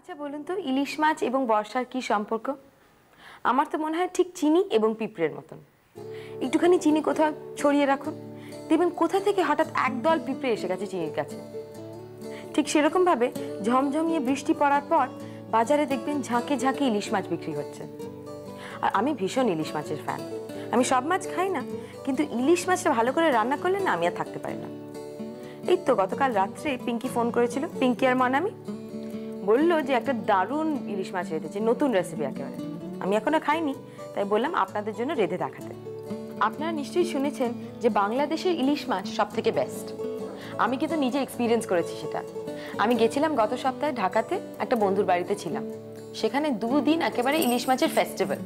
আচ্ছা বলুন তো, ইলিশ মাছ এবং বর্ষার কি সম্পর্ক? আমার তো মনে হয় ঠিক চিনি এবং পিঁপড়ের মতন। একটুখানি চিনি কোথাও ছড়িয়ে রাখুন, দেখবেন কোথা থেকে হঠাৎ একদল পিঁপড়ে এসে গেছে চিনির কাছে। ঠিক সেরকম ভাবে ঝমঝমিয়ে বৃষ্টি পড়ার পর বাজারে দেখবেন ঝাঁকে ঝাঁকে ইলিশ মাছ বিক্রি হচ্ছে। আর আমি ভীষণ ইলিশ মাছের ফ্যান। আমি সব মাছ খাই না, কিন্তু ইলিশ মাছটা ভালো করে রান্না করলে না আমি আর থাকতে পারি না। এই তো গতকাল রাত্রে পিঙ্কি ফোন করেছিল, পিঙ্কি আর মনামি, বললো যে একটা দারুণ ইলিশ মাছ রেঁধেছে, নতুন রেসিপি একেবারে। আমি এখনো খাইনি, তাই বললাম আপনাদের জন্য রেঁধে দেখাতে। আপনারা নিশ্চয়ই শুনেছেন যে বাংলাদেশের ইলিশ মাছ সব থেকে বেস্ট। আমি কিন্তু নিজে এক্সপিরিয়েন্স করেছি সেটা। আমি গেছিলাম গত সপ্তাহে ঢাকাতে, একটা বন্ধুর বাড়িতে ছিলাম। সেখানে 2 দিন একেবারে ইলিশ মাছের ফেস্টিভ্যাল।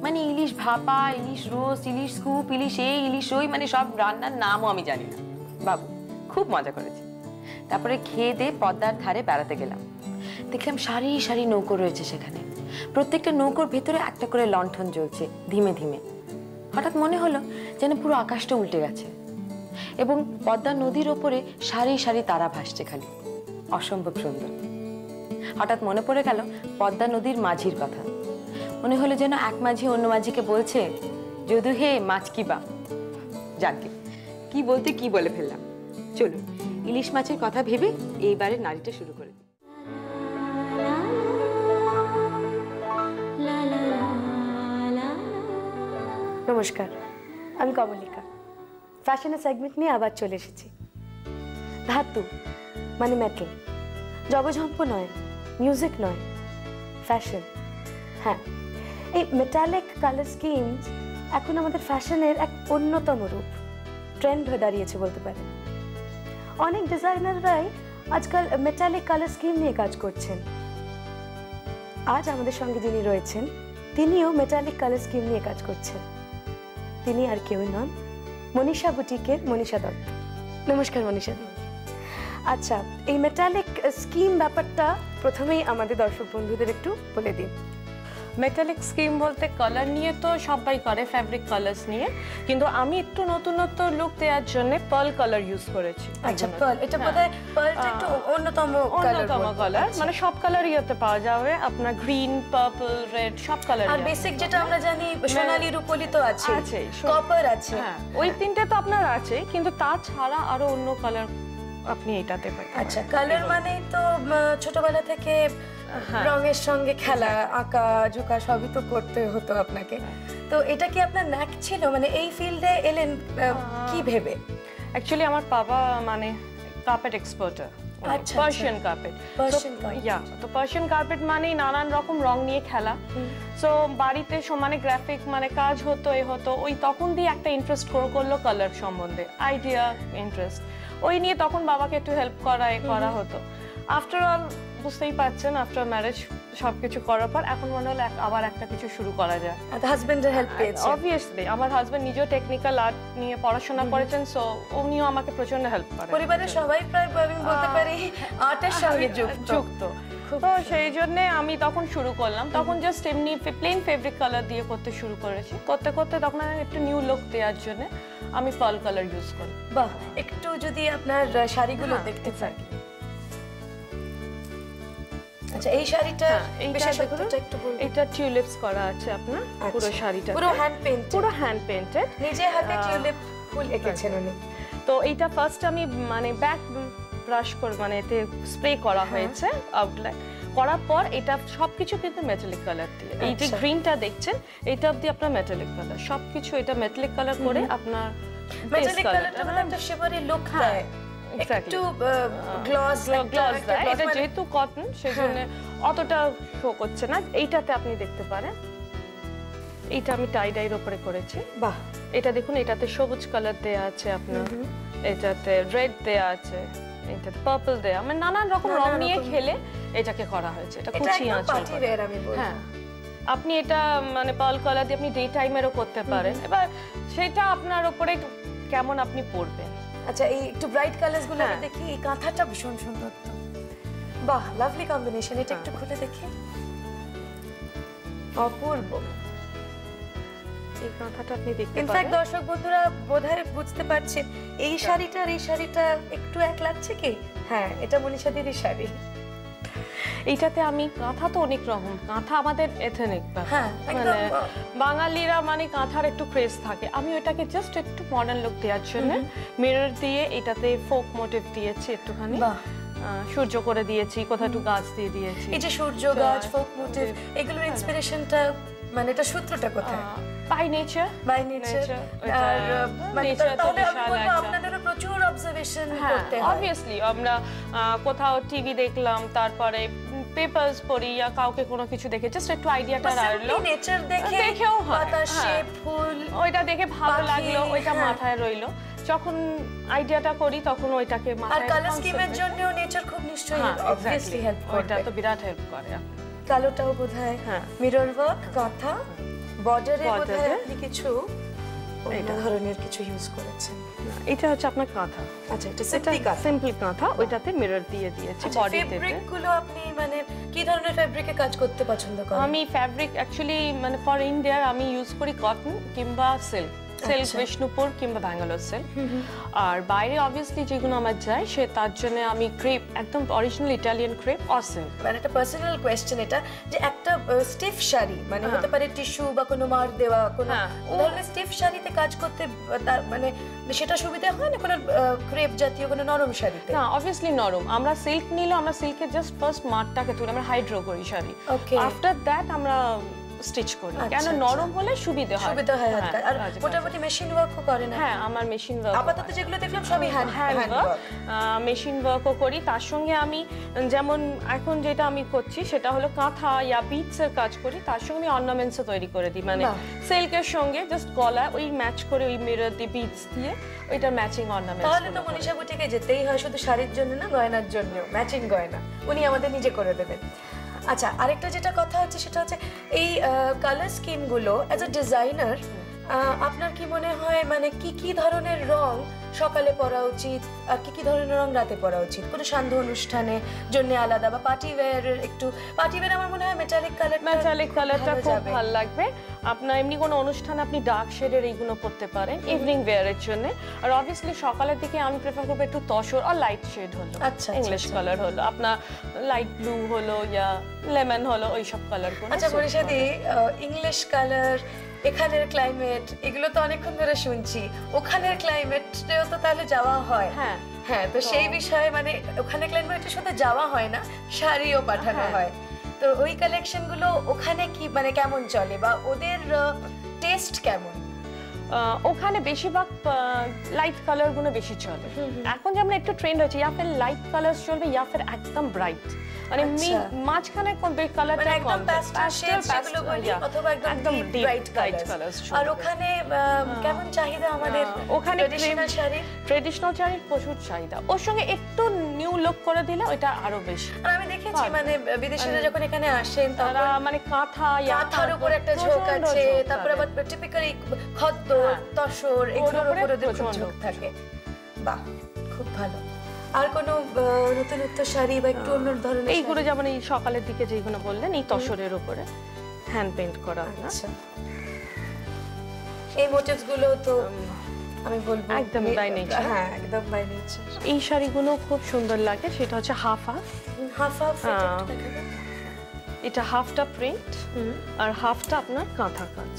মানে ইলিশ ভাপা, ইলিশ রোস্ট, ইলিশ স্কুপ, ইলিশ এই ইলিশ ওই, মানে সব রান্নার নামও আমি জানি না বাবু। খুব মজা করেছি। তারপরে খেয়ে দিয়ে পদ্মার ধারে বেড়াতে গেলাম। দেখলাম সারি সারি নৌকো রয়েছে সেখানে। প্রত্যেকটা নৌকোর ভেতরে একটা করে লণ্ঠন জ্বলছে ধীমে ধীমে। হঠাৎ মনে হলো যেন পুরো আকাশটা উল্টে গেছে এবং পদ্মা নদীর ওপরে সারি সারি তারা ভাসছে খালি, অসম্ভব সুন্দর। হঠাৎ মনে পড়ে গেল পদ্মা নদীর মাঝির কথা। মনে হলো যেন এক মাঝি অন্য মাঝিকে বলছে, যদু হে মাছ কিবা। যাকে কি বলতে কি বলে ফেললাম। চলুন ইলিশ মাছের কথা ভেবে এইবারের নাড়িটা শুরু করে দিই। নমস্কার, আমি কমলিকা। ফ্যাশনের সেগমেন্ট নিয়ে আবার চলে এসেছি। ধাতু মানে মেটাল, জগঝম্প নয়, মিউজিক নয়, ফ্যাশন। হ্যাঁ, এই মেটালিক কালার স্কিমস এখন আমাদের ফ্যাশনের এক অন্যতম রূপ, ট্রেন্ড হয়ে দাঁড়িয়েছে বলতে পারেন। অনেক ডিজাইনাররাই আজকাল মেটালিক কালার স্কিম নিয়ে কাজ করছেন। আজ আমাদের সঙ্গে যিনি রয়েছেন তিনিও মেটালিক কালার স্কিম নিয়ে কাজ করছেন। তিনি আর কেউ নন, মনীষা বুটিকের মনীষা দত্ত। নমস্কার মনীষা। আচ্ছা, এই মেটালিক স্কিম ব্যাপারটা প্রথমেই আমাদের দর্শক বন্ধুদের একটু বলে দিন। মেটালিক স্কিম বলতে কালার নিয়ে তো সবাই করে, ফ্যাব্রিক কালার্স নিয়ে, কিন্তু আমি একটু নতুনত্ব লুক দেওয়ার জন্য পার্ল কালার ইউজ করেছি। আচ্ছা, পার্ল, এটা বোধহয় পার্লটা একটু অন্যতম কালার, মানে সব কালারই এতে পাওয়া যাবে আপনার, গ্রিন, পার্পল, রেড, সব কালার। আর বেসিক যেটা আমরা জানি সোনালী রূপলি তো আছে, কপার আছে, হ্যাঁ ওই তিনটে তো আপনার আছে, কিন্তু তাছাড়া আরো অন্য কালার আপনি এটাতে পাবেন। আচ্ছা, কালার মানে তো ছোটবেলা থেকে রঙের সঙ্গে খেলা, আঁকা ঝোঁকা সবই তো করতে হতো আপনাকে। তো এটা কি আপনার ন্যাক ছিল, মানে এই ফিল্ডে এলেন কি ভেবে? অ্যাকচুয়ালি আমার বাবা মানে কার্পেট এক্সপার্টার, পার্সিয়ান কার্পেট। তো পার্সিয়ান কার্পেট মানেই নানান রকম রং নিয়ে খেলা। সো বাড়িতে সমানে গ্রাফিক মানে কাজ হতো, ওই তখন দিয়ে একটা ইন্টারেস্ট করলো কালার সম্বন্ধে, আইডিয়া, ইন্টারেস্ট ওই নিয়ে তখন বাবাকে একটু হেল্প করা হতো। আফটার অল বুঝতেই পারছেন, আফটার ম্যারেজ সবকিছু করার পর এখন মনে হলো আবার একটা কিছু শুরু করা যায়। হাজবেন্ডের হেল্প পেয়েছেন? অবভিয়াসলি, আমার হাজবেন্ড নিজেও টেকনিক্যাল আর্ট নিয়ে পড়াশোনা করেছেন, সো উনিও আমাকে প্রচন্ড হেল্প করেন। পরিবারের সবাই প্রায় আমি বলতে পারি আর্টের সঙ্গে যুক্ত। তো সেই জন্য আমি তখন শুরু করলাম, তখন জাস্ট এমনি প্লেন ফেব্রিক কালার দিয়ে করতে শুরু করেছি। করতে করতে তখন একটু নিউ লুক দেওয়ার জন্য আমি পার্ল কালার ইউজ করি। বাহ, একটু যদি আপনার শাড়িগুলো দেখতে পাই। আচ্ছা, এই শাড়িটা বিশেষত্বটা একটু বলুন। এটা টিউলিপস করা আছে আপনার পুরো শাড়িটা, পুরো হ্যান্ড পেইন্টেড, নিজে হাতে টিউলিপ ফুল এঁকেছেন উনি। তো এইটা ফার্স্ট আমি মানে ব্যাক ব্রাশ করে মানে এতে স্প্রে করা হয়েছে আউটলাইন করার পর, এটা সবকিছু কিন্তু মেটালিক কালার দিয়ে, এই যে গ্রিনটা দেখছেন এটা অবধি আপনার মেটালিক কালার, সবকিছু এটা মেটালিক কালার করে আপনার মেটালিক কালারটা মানে একটা শিভারি লুক দেয়, একটু গ্লস দেয়। এটা যেহেতু কটন সেজন্য অতটা শো করছে না। এইটাতে আপনি দেখতে পারেন, এইটা আমি টাই ডাইয়ের উপরে করেছি। বাহ, এটা দেখুন, এটাতে সবুজ কালার দেয়া আছে আপনার, এটাতে রেড দেয়া আছে, এটাতে পার্পল দেয়া, মানে নানান রকম রং নিয়ে খেলে এটাকে করা হয়েছে। এটা কুচি আঁচল। হ্যাঁ, আপনি এটা মানে পার্ল কালার দিয়ে আপনি ডে টাইমেরও করতে পারেন, এবার সেটা আপনার উপরে কেমন আপনি পরবেন। আচ্ছা, এই একটু ব্রাইট কালারস গুলো দেখি। এই কাঁথাটা ভীষণ সুন্দর, বাহ, লাভলি কম্বিনেশন। এটা একটু খুলে দেখি, অপূর্ব। এই কাঁথাটা আপনি দেখতে পারেন। ইনফ্যাক্ট দর্শক বন্ধুরা বোধহয় বুঝতে পারছেন এই শাড়িটা আর এই শাড়িটা একটু এক লাগছে কি? হ্যাঁ, এটা মনীষা দিদির শাড়ি। এইটাতে আমি কাঁথা তো অনেক রকম, কাঁথা আমাদের এথনিক হ্যাঁ, মানে বাঙালিরা মানে কাঁথার একটু ক্রেজ থাকে, আমি ওটাকে জাস্ট একটু মডার্ন লুক দেওয়ার জন্য মিরর দিয়ে এটাতে ফোক মোটিভ দিয়েছি একটুখানি, সূর্য করে দিয়েছি, কোথাও একটু গাছ দিয়ে দিয়েছি। এই যে সূর্য, গাছ, ফোক মোটিভ, এগুলোর ইন্সপিরেশনটা মানে এটা সূত্রটা কোথায়? By nature, by nature. আর মানে তাহলে আমি বলবো আপনাদেরও প্রচুর অবজারভেশন করতে হয়। অবভিয়াসলি আমরা কোথাও টিভি দেখলাম, তারপরে পেপারস পড়ি, বা কাউকে কোনো কিছু দেখে জাস্ট একটু আইডিয়াটা রাখলো, নেচার দেখেও হয়, বাতাসে ফুল, ওইটা দেখে ভালো লাগলো, ওইটা মাথায় রইলো, যখন আইডিয়াটা করি তখন ওইটাকে মাথায়। আর কালার স্কিমের জন্যও নেচার খুব নিশ্চয়ই অবভিয়াসলি হেল্প করে, ওইটা তো বিরাট হেল্প করে। কালোটাও বোধহয় মিরর ওয়ার্ক, কাঁথা, বর্ডারে বোধহয় আপনি কিছু অন্য ধরনের কিছু ইউজ করেছেন। এটা হচ্ছে আপনার কাঁথা। আচ্ছা, এটা সিম্পল কাঁথা, ওইটাতে মিরর দিয়ে দিয়েছি বডিতে। ফেব্রিক গুলো আপনি মানে কি ধরনের ফেব্রিকে কাজ করতে পছন্দ করেন? আমি ফেব্রিক অ্যাকচুয়ালি মানে ফর ইন্ডিয়ার আমি ইউজ করি কটন কিংবা সিল্ক, সিল্ক বিষ্ণুপুর কিংবা ব্যাঙ্গালোর সিল্ক। আর বাইরে অবভিয়াসলি যেগুলো আমার যায় সে তার জন্য আমি ক্রেপ, একদম original Italian crepe or silk. মানে একটা পার্সোনাল কোয়েশ্চেন এটা, যে একটা স্টিফ শাড়ি মানে হতে পারে টিস্যু বা কোনো মার দেওয়া কোনো ধরনের স্টিফ শাড়িতে কাজ করতে তার মানে সেটা সুবিধা হয় না কোনো ক্রেপ জাতীয় কোনো নরম শাড়িতে? না, অবভিয়াসলি নরম। আমরা সিল্ক নিলে আমরা সিল্কের জাস্ট ফার্স্ট মারটাকে তুলে আমরা হাইড্রো করি শাড়ি, আফটার দ্যাট আমরা স্টিচ করি, কেন নরম হলে সুবিধা হয়। আর মোটামুটি মেশিন ওয়ার্কও করেন? হ্যাঁ, আমার মেশিন ওয়ার্ক আপাতত যেগুলো দেখলাম সবই হ্যান্ড ওয়ার্ক। মেশিন ওয়ার্কও করি, তার সঙ্গে আমি যেমন এখন যেটা আমি করছি সেটা হলো কাঁথা ইয়া বিটস এর কাজ করি, তার সঙ্গে আমি অর্নামেন্টসও তৈরি করে দিই, মানে সিল্কের সঙ্গে জাস্ট গলা ওই ম্যাচ করে ওই মিরর দিয়ে বিটস দিয়ে ওইটার ম্যাচিং অর্নামেন্টস। তাহলে তো মনীষা বুটিকে যেতেই হয় শুধু শাড়ির জন্য না, গয়নার জন্য, ম্যাচিং গয়না উনি আমাদের নিজে করে দেবেন। আচ্ছা, আরেকটা যেটা কথা হচ্ছে সেটা হচ্ছে এই কালার স্কিমগুলো অ্যাজ আ ডিজাইনার আপনার কি মনে হয় মানে কি কি ধরনের রং সকালে পরা উচিত আর কি কি ধরনের রং রাতে পরা উচিত? কোনো সান্ধ্য অনুষ্ঠানে জন্য আলাদা বা পার্টি ওয়্যারের একটু, পার্টি ওয়্যার আমার মনে হয় মেটালিক কালারটা খুব ভালো লাগবে। আপনার এমনি কোনো অনুষ্ঠানে আপনি ডার্ক শেডের এইগুলো পরতে পারেন ইভিনিং ওয়্যারের জন্য। আর অবভিয়াসলি সকালের দিকে আমি প্রেফার করবো একটু তসর আর লাইট শেড হলো, ইংলিশ কালার হলো, আপনার লাইট ব্লু হলো ইয়া লেমন হলো, ওইসব কালার গুলো। আচ্ছা মনীষাদি, ইংলিশ কালার, এখানের ক্লাইমেট, এগুলো তো অনেকক্ষণ ধরে শুনছি, ওখানের ক্লাইমেটেও তো তাহলে যাওয়া হয়? হ্যাঁ হ্যাঁ, তো সেই বিষয়ে মানে ওখানে ক্লাইমেটে শুধু যাওয়া হয় না, শাড়িও পাঠানো হয়, তো ওই কালেকশনগুলো ওখানে কি মানে কেমন চলে বা ওদের টেস্ট কেমন? ওখানে বেশিরভাগ লাইট কালার গুলো বেশি চলে। এখন যেমন একটু ট্রেন্ড হচ্ছে ইয়া ফির লাইট কালার চলবে ইয়া ফির একদম ব্রাইট, মানে মাঝখানে কোন কালারটা একদম প্যাস্টেল শেডস যেগুলো বলি অথবা একদম ব্রাইট কালারস। আর ওখানে কেমন চাহিদা আমাদের ওখানে ট্রেডিশনাল শাড়ির প্রচুর চাহিদা, ওর সঙ্গে একটু নিউ লুক করে দিলে ওইটা আরো বেশি। আর আমি দেখেছি মানে বিদেশিরা যখন এখানে আসেন তারা মানে কাঁথার উপর একটা ঝোঁক আছে, তারপর আবার টিপিক্যালি খদ্দর, তসর এগুলোর উপর ওদের খুব ঝোঁক থাকে। বাহ, খুব ভালো। আর কোনো নতুনত্ব শাড়ি বা একটু অন্য ধরনের? এইগুলো যেমন এই সকালের দিকে যেগুলো বললেন এই তসরের উপরে হ্যান্ড পেইন্ট করা। আচ্ছা, এই মোটিভস গুলো তো আমি বলবো একদম বাই নেচার। হ্যাঁ, একদম বাই নেচার। এই শাড়িগুলো খুব সুন্দর লাগে, সেটা হচ্ছে হাফ এটা হাফটা প্রিন্ট আর হাফটা আপনার কাঁথা কাজ।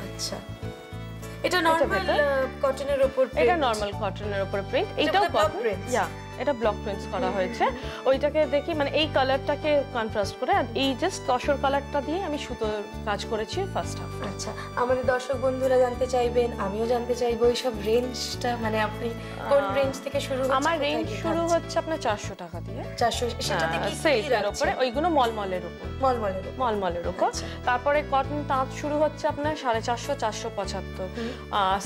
আচ্ছা, এটা নরমাল কটনের উপর প্রিন্ট? এটা নরমাল কটনের উপর প্রিন্ট, এটাও কটন, ইয়া এটা ব্লক প্রিন্টস করা হয়েছে। ওইটাকে দেখি মানে এই কালারটাকে কন্ট্রাস্ট করে আর এই জাস্ট তসর কালারটা দিয়ে আমি সুতোর কাজ করেছি ফার্স্ট হাফ। আচ্ছা, আমাদের দর্শক বন্ধুরা জানতে চাইবেন, আমিও জানতে চাইবো এইসব রেঞ্জটা, মানে আপনি কোন রেঞ্জ থেকে শুরু হচ্ছে? আমার রেঞ্জ শুরু হচ্ছে আপনার 400 টাকা দিয়ে। 400, সেটাতে কি সেলের উপরে, ওইগুলো মলমলের উপর, মলমলের উপর। তারপরে কটন তাঁত শুরু হচ্ছে আপনার 450, 475।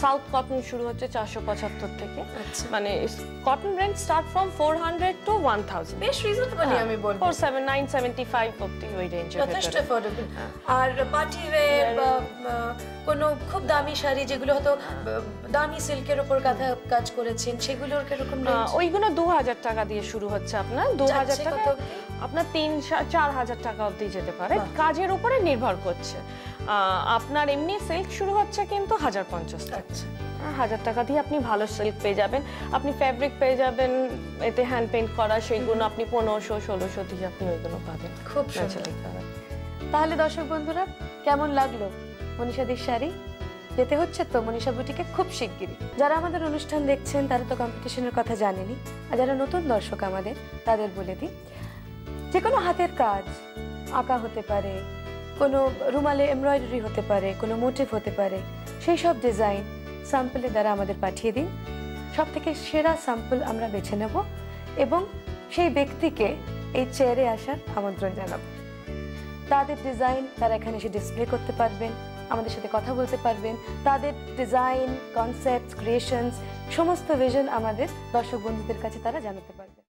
সাউথ কটন শুরু হচ্ছে 475 থেকে, মানে cotton range start from 400 to 1000। বেশ রিজনেবল আমি বলবো, 479, 75 অবধি ওই রেঞ্জে যথেষ্ট অ্যাফোর্ডেবল। আর পার্টি ওয়্যার বা কোনো খুব দামি শাড়ি যেগুলো হয়তো দামি সিল্কের উপর কাজ করেছেন, সেগুলোর কিরকম রেঞ্জ? ওইগুলো 2000 টাকা দিয়ে শুরু হচ্ছে আপনার, 2000 টাকা আপনার 3-4000 টাকা অবধি যেতে পারে, কাজের উপরে নির্ভর করছে। আপনার এমনি সিল্ক শুরু হচ্ছে কিন্তু 1050 টাকা। 1000 টাকা দিয়ে আপনি ভালো সিল্ক পেয়ে যাবেন, আপনি ফ্যাব্রিক পেয়ে যাবেন এতে হ্যান্ড পেইন্ট করা, সেইগুলো আপনি 1500-1600 দিয়ে আপনি ওইগুলো পাবেন। খুব সুন্দর। তাহলে দর্শক বন্ধুরা, কেমন লাগলো মনীষাদির শাড়ি? যেতে হচ্ছে তো মনীষা বুটিকে খুব শিগগিরই। যারা আমাদের অনুষ্ঠান দেখছেন তারা তো কম্পিটিশনের কথা জানেনই, আর যারা নতুন দর্শক আমাদের তাদের বলে দিই, যে কোনো হাতের কাজ, আঁকা হতে পারে, কোনো রুমালে এমব্রয়ডারি হতে পারে, কোনো মোটিভ হতে পারে, সেই সব ডিজাইন স্যাম্পলের দ্বারা আমাদের পাঠিয়ে দিন। সব থেকে সেরা স্যাম্পল আমরা বেছে নেব এবং সেই ব্যক্তিকে এই চেয়ারে আসার আমন্ত্রণ জানাবো। তাদের ডিজাইন তারা এখানে এসে ডিসপ্লে করতে পারবেন, আমাদের সাথে কথা বলতে পারবেন, তাদের ডিজাইন, কনসেপ্ট, ক্রিয়েশনস, সমস্ত ভিশন আমাদের দর্শক বন্ধুদের কাছে তারা জানাতে পারবে।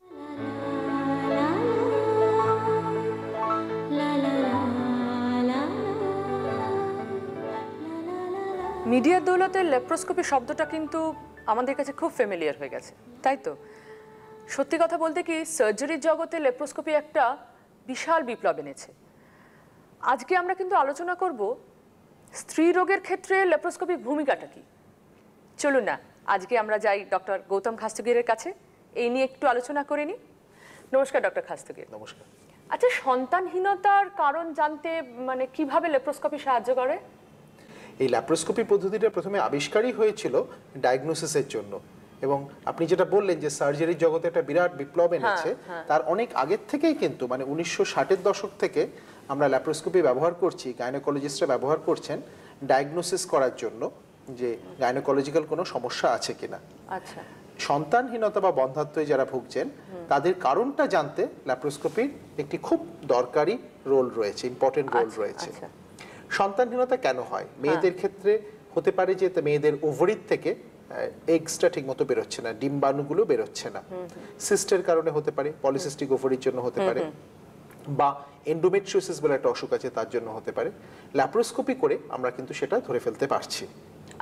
মিডিয়ার দৌলতে লেপ্রোস্কোপি শব্দটা কিন্তু আমাদের কাছে খুব ফ্যামিলিয়ার হয়ে গেছে, তাই তো? সত্যি কথা বলতে কি, সার্জারির জগতে লেপ্রোস্কোপি একটা বিশাল বিপ্লব এনেছে। আজকে আমরা কিন্তু আলোচনা করব স্ত্রী রোগের ক্ষেত্রে লেপ্রোস্কোপির ভূমিকাটা কি। চলুন না আজকে আমরা যাই ডক্টর গৌতম খাস্তগিরের কাছে, এই নিয়ে একটু আলোচনা করে নিই। নমস্কার ডক্টর খাস্তগির। নমস্কার। আচ্ছা, সন্তানহীনতার কারণ জানতে মানে কিভাবে লেপ্রোস্কোপি সাহায্য করে? এই ল্যাপ্রোস্কোপি পদ্ধতিটা প্রথমে আবিষ্কারই হয়েছিল ডায়াগনোসিসের জন্য, এবং আপনি যেটা বললেন যে সার্জারির জগতে একটা বিরাট বিপ্লব এনেছে, তার অনেক আগের থেকেই কিন্তু মানে 1960-এর দশক থেকে আমরা ল্যাপ্রোস্কোপি ব্যবহার করছি, গাইনোকোলজিস্টরা ব্যবহার করছেন ডায়াগনোসিস করার জন্য যে গাইনোকোলজিক্যাল কোনো সমস্যা আছে কিনা। আচ্ছা, সন্তানহীনতা বা বন্ধ্যাত্বে যারা ভুগছেন তাদের কারণটা জানতে ল্যাপ্রোস্কোপির একটি খুব দরকারি রোল রয়েছে, ইম্পর্টেন্ট রোল রয়েছে। সন্তানহীনতা কেন হয়? মেয়েদের ক্ষেত্রে হতে পারে যে মেয়েদের ওভারির থেকে এগসটা ঠিক মতো বেরোচ্ছে না, ডিম্বাণুগুলো বেরোচ্ছে না, সিস্টের কারণে হতে পারে, পলিসিস্টিক ওভারির জন্য হতে পারে, বা এন্ডোমেট্রিওসিস বলে একটা অসুখ আছে তার জন্য হতে পারে। ল্যাপ্রোস্কোপি করে আমরা কিন্তু সেটা ধরে ফেলতে পারছি।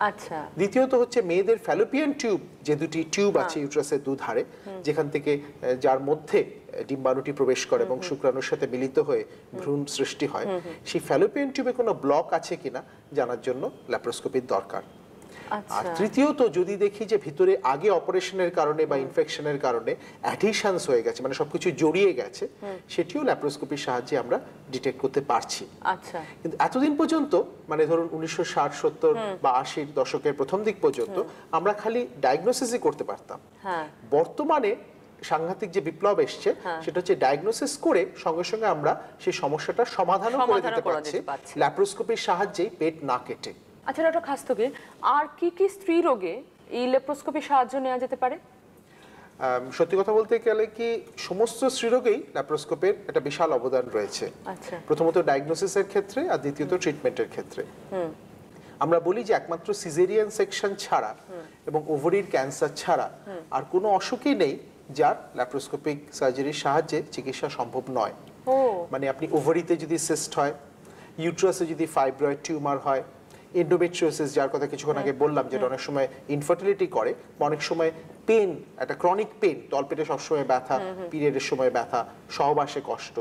আচ্ছা। দ্বিতীয়ত হচ্ছে মেয়েদের ফ্যালোপিয়ান টিউব, যে দুটি টিউব আছে ইউট্রাসের দুধারে, যেখান থেকে যার মধ্যে ডিম্বাণুটি প্রবেশ করে এবং শুক্রাণুর সাথে মিলিত হয়ে ভ্রূণ সৃষ্টি হয়, সেই ফ্যালোপিয়ান টিউবে কোনো ব্লক আছে কিনা জানার জন্য ল্যাপ্রোস্কোপির দরকার। আর তৃতীয়ত যদি দেখি যে ভিতরে আগে অপারেশনের কারণে বা ইনফেকশনের কারণে অ্যাডিশনস হয়ে গেছে, মানে সবকিছু জড়িয়ে গেছে, সেটিও ল্যাপ্রোস্কোপির সাহায্যে আমরা ডিটেক্ট করতে পারছি। আচ্ছা। কিন্তু এতদিন পর্যন্ত মানে ধরুন 1960-70 বা 80-র দশকের প্রথম দিক পর্যন্ত আমরা খালি ডায়াগনোসিসই করতে পারতাম। বর্তমানে সাংঘাতিক যে বিপ্লব এসছে সেটা হচ্ছে ডায়াগনোসিস করে সঙ্গে সঙ্গে আমরা সেই সমস্যাটার সমাধানও করে দিতে পারছি ল্যাপ্রোস্কোপির সাহায্যেই, পেট না কেটে। আচ্ছা ডক্টর খাস্তগির, আর কি কি স্ত্রী রোগে এই লেপ্রোস্কোপি সাহায্য নেওয়া যেতে পারে? সত্যি কথা বলতে গেলে কি সমস্ত স্ত্রীরোগেই ল্যাপ্রোস্কোপের একটা বিশাল অবদান রয়েছে। আচ্ছা। প্রথমত ডায়াগনোসিসের ক্ষেত্রে, আর দ্বিতীয়ত ট্রিটমেন্টের ক্ষেত্রে। আমরা বলি যে একমাত্র সিজারিয়ান সেকশন ছাড়া এবং ওভারির ক্যান্সার ছাড়া আর কোনো অসুখই নেই যার ল্যাপ্রোস্কোপিক সার্জারির সাহায্যে চিকিৎসা সম্ভব নয়। মানে আপনি ওভারিতে যদি সিস্ট হয়, ইউট্রাসে যদি ফাইব্রয়েড টিউমার হয়, এন্ডোমেট্রিওসিস যার কথা কিছুক্ষণ আগে বললাম যেটা অনেক সময় ইনফার্টিলিটি করে, অনেক সময় পেন, একটা ক্রনিক পেন, তলপেটে সবসময় ব্যথা, পিরিয়ডের সময় ব্যথা, সহবাসে কষ্ট,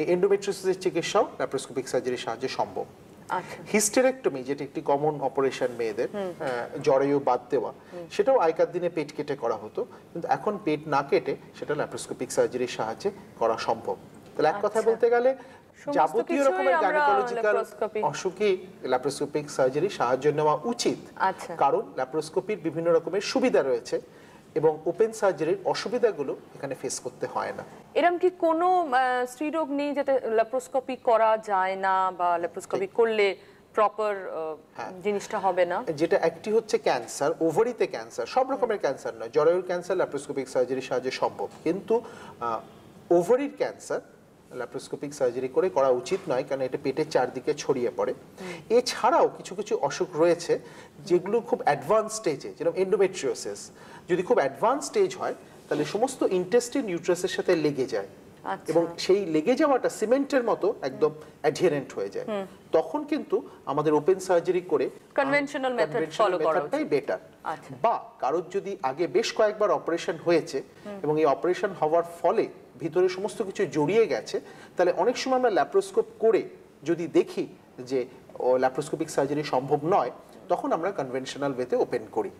এই এন্ডোমেট্রিওসিসের চিকিৎসাও ল্যাপ্রোস্কোপিক সার্জারির সাহায্যে সম্ভব। হিস্টেরেক্টমি যেটা একটি কমন অপারেশন মেয়েদের, জরায়ু বাদ দেওয়া, সেটাও আগেকার দিনে পেট কেটে করা হতো, কিন্তু এখন পেট না কেটে সেটা ল্যাপ্রোস্কোপিক সার্জারির সাহায্যে করা সম্ভব। তাহলে এক কথা বলতে গেলে যাবতীয় রকমের গাইনোকোলজিক্যাল অসুখে ল্যাপ্রোস্কোপিক সার্জারি সাহায্য নেওয়া উচিত, কারণ ল্যাপ্রোস্কোপির বিভিন্ন রকমের সুবিধা রয়েছে এবং ওপেন সার্জারির অসুবিধাগুলো এখানে ফেস করতে হয় না। এরকম কি কোনো স্ত্রী রোগ নেই যেটা ল্যাপ্রোস্কোপি করা যায় না বা ল্যাপ্রোস্কোপি করলে প্রপার জিনিসটা হবে না? যেটা একটি হচ্ছে ক্যান্সার, ওভারিতে ক্যান্সার, সব রকমের ক্যান্সার নয়, জরায়ুর ক্যান্সার ল্যাপ্রোস্কোপিক সার্জারির সাহায্যে সম্ভব, কিন্তু ওভারির ক্যান্সার ল্যাপ্রোস্কোপিক সার্জারি করে করা উচিত নয়, কারণ এটা পেটের চারদিকে ছড়িয়ে পড়ে। এছাড়াও কিছু কিছু অসুখ রয়েছে যেগুলো খুব অ্যাডভান্স স্টেজে, যেরকম এন্ডোমেট্রিওসিস যদি খুব অ্যাডভান্স স্টেজ হয় তাহলে সমস্ত ইন্টেস্টিন ইউট্রাসের সাথে লেগে যায় এবং সেই লেগে যাওয়াটা সিমেন্টের মতো একদম অ্যাডহেরেন্ট হয়ে যায়। তখন কিন্তু আমাদের ওপেন সার্জারি করে কনভেনশনাল মেথড ফলো করাটাই বেটার। বা কারোর যদি আগে বেশ কয়েকবার অপারেশন হয়েছে এবং এই অপারেশন হওয়ার ফলে ভিতরে সমস্ত কিছু জড়িয়ে গেছে, তাহলে অনেক সময় আমরা ল্যাপ্রোস্কোপ করে যদি দেখি যে ল্যাপ্রোস্কোপিক সার্জারি সম্ভব নয়, তখন আমরা কনভেনশনাল ওয়েতে ওপেন করি।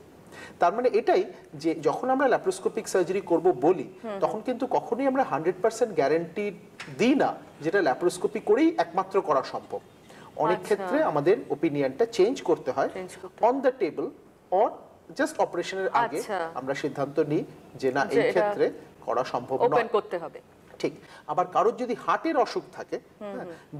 তার মানে এটাই যে যখন আমরা ল্যাপ্রোস্কোপিক সার্জারি করব বলি তখন কিন্তু কখনোই আমরা 100% গ্যারান্টি দিই না যেটা ল্যাপ্রোস্কোপি করেই একমাত্র করা সম্ভব। অনেক ক্ষেত্রে আমাদের ওপিনিয়নটা চেঞ্জ করতে হয় on the table or just অপারেশনের আগে আমরা সিদ্ধান্ত নিই যে না এই ক্ষেত্রে করা সম্ভব নয়, ওপেন করতে হবে। ঠিক। আবার কারোর যদি হার্টের অসুখ থাকে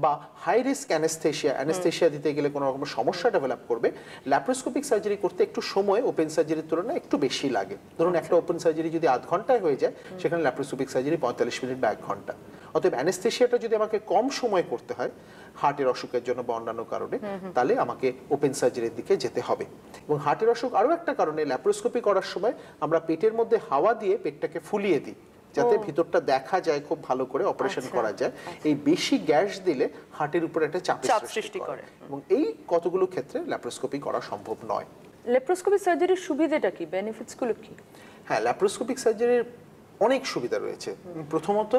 বা হাই রিস্ক অ্যানেস্থেশিয়া দিতে গেলে কোনো রকম সমস্যা ডেভেলপ করবে, ল্যাপ্রোস্কোপিক সার্জারি করতে একটু সময় ওপেন সার্জারির তুলনায় একটু বেশি লাগে। ধরুন একটা ওপেন সার্জারি যদি আধ ঘন্টায় হয়ে যায়, সেখানে ল্যাপ্রোস্কোপিক সার্জারি 45 মিনিট বা 1 ঘন্টা। অতএব অ্যানেস্থেশিয়াটা যদি আমাকে কম সময় করতে হয় হার্টের অসুখের জন্য বা অন্যান্য কারণে, তাহলে আমাকে ওপেন সার্জারির দিকে যেতে হবে। এবং হার্টের অসুখ আরও একটা কারণে, ল্যাপ্রোস্কোপি করার সময় আমরা পেটের মধ্যে হাওয়া দিয়ে পেটটাকে ফুলিয়ে দিই যাতে ভিতরটা দেখা যায় খুব ভালো করে, অপারেশন করা যায়। এই বেশি গ্যাস দিলে হার্টের উপর একটা চাপের সৃষ্টি করে এবং এই কতগুলো ক্ষেত্রে ল্যাপ্রোস্কোপি করা সম্ভব নয়। ল্যাপ্রোস্কোপি সার্জারির সুবিধাটা কি, বেনিফিটস গুলো কি? হ্যাঁ, ল্যাপ্রোস্কোপিক সার্জারির অনেক সুবিধা রয়েছে। প্রথমত,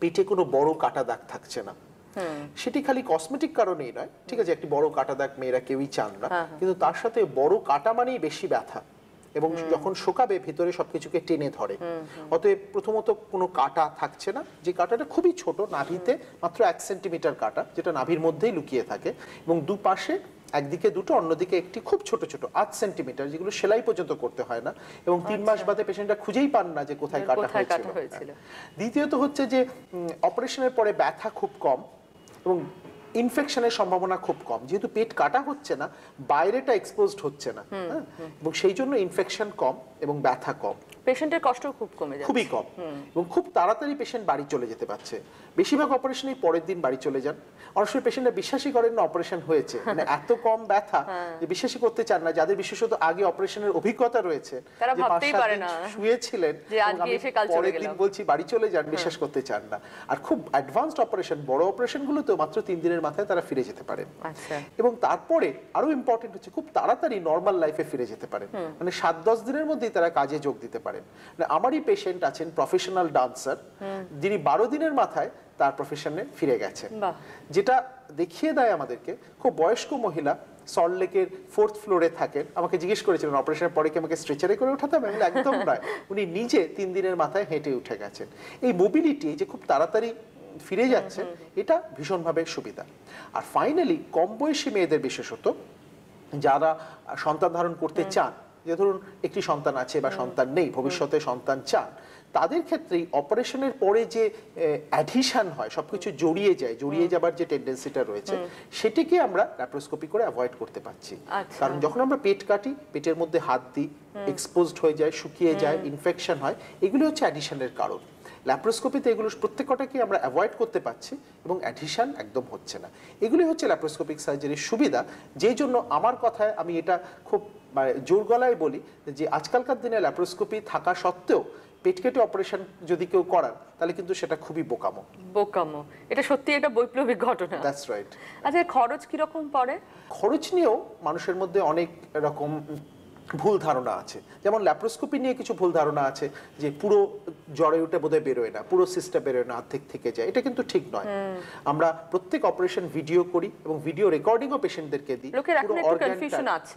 পেটে কোনো বড় কাটা দাগ থাকছে না। সেটি খালি কসমেটিক কারণেই নয়, ঠিক আছে, একটি বড় কাটা দাগ মেয়েরা কেউই চান না, কিন্তু তার সাথে বড় কাটা মানেই বেশি ব্যথা এবং যখন শোকাবে ভিতরে সবকিছুকে টেনে ধরে। অতএব প্রথমত কোনো কাটা থাকছে না, যে কাটাটা খুবই ছোট, নাভিতে মাত্র 1 সেন্টিমিটার কাটা, যেটা নাভির মধ্যেই লুকিয়ে থাকে এবং দুপাশে একদিকে দুটো অন্যদিকে একটি খুব ছোট ছোট 8 সেন্টিমিটার, যেগুলো সেলাই পর্যন্ত করতে হয় না এবং 3 মাস বাদে পেশেন্টরা খুঁজেই পান না যে কোথায় কাটা হয়েছিল। দ্বিতীয়ত হচ্ছে যে অপারেশনের পরে ব্যথা খুব কম এবং ইনফেকশনের সম্ভাবনা খুব কম, যেহেতু পেট কাটা হচ্ছে না, বাইরেটা এক্সপোজড হচ্ছে না, এবং সেই জন্য ইনফেকশন কম এবং ব্যথা কম। পেশেন্টের কষ্ট খুব কমে যায়, খুবই কম, এবং খুব তাড়াতাড়ি পেশেন্ট বাড়ি চলে যেতে পারছে। বেশিরভাগ অপারেশনই পরের দিন বাড়ি চলে যান। অনেক সময় পেশেন্টরা বিশ্বাসই করেন না অপারেশন হয়েছে, মানে এত কম ব্যথা যে বিশ্বাসই করতে চান না। যাদের বিশেষত আগে অপারেশনের অভিজ্ঞতা রয়েছে, তারা ভাবতেই পারে না শুয়েছিলেন পরের দিন বলছি বাড়ি চলে যান, বিশ্বাস করতে চান না। আর খুব অ্যাডভান্সড অপারেশন, বড় অপারেশন গুলোতেও মাত্র 3 দিনের মাথায় তারা ফিরে যেতে পারেন। এবং তারপরে আরো ইম্পর্টেন্ট হচ্ছে খুব তাড়াতাড়ি নর্মাল লাইফে ফিরে যেতে পারেন, মানে 7-10 দিনের মধ্যেই তারা কাজে যোগ দিতে পারেন। আমারই পেশেন্ট আছেন প্রফেশনাল ডান্সার, যিনি 12 দিনের মাথায় তার প্রফেশনে ফিরে গেছেন, যেটা দেখিয়ে দেয় আমাদেরকে। খুব বয়স্ক মহিলা, সল্টলেকের 4th ফ্লোরে থাকেন। আমাকে জিজ্ঞেস করেছিলেন অপারেশনের পরে কি আমাকে স্ট্রেচারে করে উঠাতে হবে? আমি একদম নয়, উনি নিজে 3 দিনের মাথায় হেঁটে উঠে গেছেন। এই মোবিলিটি যে খুব তাড়াতাড়ি ফিরে যাচ্ছে, এটা ভীষণভাবে সুবিধা। আর ফাইনালি কম বয়সী মেয়েদের, বিশেষত যারা সন্তান ধারণ করতে চান, যে ধরুন একটি সন্তান আছে বা সন্তান নেই, ভবিষ্যতে সন্তান চান, তাদের ক্ষেত্রেই অপারেশনের পরে যে অ্যাডিশন হয়, সবকিছু জড়িয়ে যাবার যে টেন্ডেন্সিটা রয়েছে, সেটিকে আমরা ল্যাপ্রোস্কোপি করে অ্যাভয়েড করতে পারছি। কারণ যখন আমরা পেট কাটি, পেটের মধ্যে হাত দিই, এক্সপোজড হয়ে যায়, শুকিয়ে যায়, ইনফেকশন হয়, এগুলো হচ্ছে অ্যাডিশনের কারণ। ল্যাপ্রোস্কোপিতে এগুলো প্রত্যেকটাকে আমরা অ্যাভয়েড করতে পারছি এবং অ্যাডিশন একদম হচ্ছে না। এগুলি হচ্ছে ল্যাপ্রোস্কোপিক সার্জারির সুবিধা, যেই জন্য আমার কথায় আমি এটা খুব জোর গলায় বলি যে আজকালকার দিনে ল্যাপ্রোস্কোপি থাকা সত্ত্বেও পেট কেটে অপারেশন যদি কেউ করান, তাহলে কিন্তু সেটা খুবই বোকামো। এটা সত্যি একটা বৈপ্লবিক ঘটনা। That's right. আচ্ছা, খরচ কিরকম পড়ে? খরচ নিয়েও মানুষের মধ্যে অনেক রকম ভুল ধারণা আছে। যেমন ল্যাপ্রোস্কোপি নিয়ে কিছু ভুল ধারণা আছে যে পুরো জরায়ুটা বোধহয় বেরোয় না, পুরো সিস্টেম বেরোয় না, অর্ধেক থেকে যায়। এটা কিন্তু ঠিক নয়। আমরা প্রত্যেক অপারেশন ভিডিও করি এবং ভিডিও রেকর্ডিংও পেশেন্টদেরকে দিই।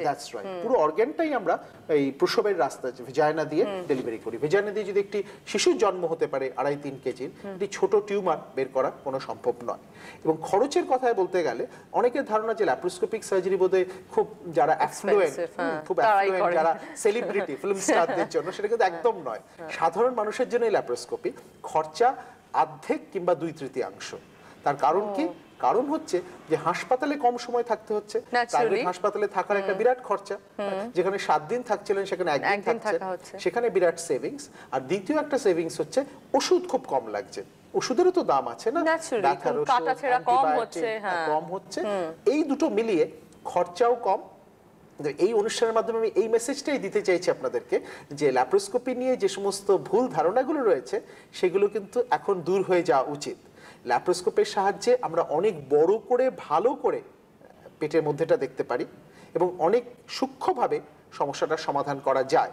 That's right. পুরো অর্গানটাই আমরা এই প্রসবের রাস্তা ভেজাইনা দিয়ে ডেলিভারি করি। ভেজাইনা দিয়ে যদি একটি শিশুর জন্ম হতে পারে 2.5-3 কেজির, একটি ছোট টিউমার বের করা কোনো সম্ভব নয়। এবং খরচের কথায় বলতে গেলে অনেকের ধারণা যে ল্যাপ্রোস্কোপিক সার্জারি বোধহয় খুব যারা অ্যাফ্লুয়েন্ট, খুব অ্যাফ্লুয়েন্ট যারা সেলিব্রিটি, ফিল্ম স্টারদের জন্য, সেটা কিন্তু একদম নয়। সাধারণ মানুষের জন্য ল্যাপ্রোস্কোপি খরচা অর্ধেক কিংবা 2/3 তার কারণ কি? কারণ হচ্ছে যে হাসপাতালে কম সময় থাকতে হচ্ছে। প্রাইভেট হাসপাতালে থাকার একটা বিরাট খরচা, যেখানে 7 দিন থাকছিলেন সেখানে 1 দিন থাকছেন, সেখানে বিরাট সেভিংস। আর দ্বিতীয় একটা সেভিংস হচ্ছে ওষুধ খুব কম লাগছে। ওষুধেরও তো দাম আছে না, ব্যথার ওষুধ কম হচ্ছে। এই দুটো মিলিয়ে খরচাও কম। এই অনুষ্ঠানের মাধ্যমে আমি এই মেসেজটাই দিতে চাইছি আপনাদেরকে যে ল্যাপ্রোস্কোপি নিয়ে যে সমস্ত ভুল ধারণাগুলো রয়েছে, সেগুলো কিন্তু এখন দূর হয়ে যাওয়া উচিত। ল্যাপ্রোস্কোপের সাহায্যে আমরা অনেক বড় করে, ভালো করে পেটের মধ্যেটা দেখতে পারি এবং অনেক সূক্ষ্মভাবে সমস্যাটার সমাধান করা যায়।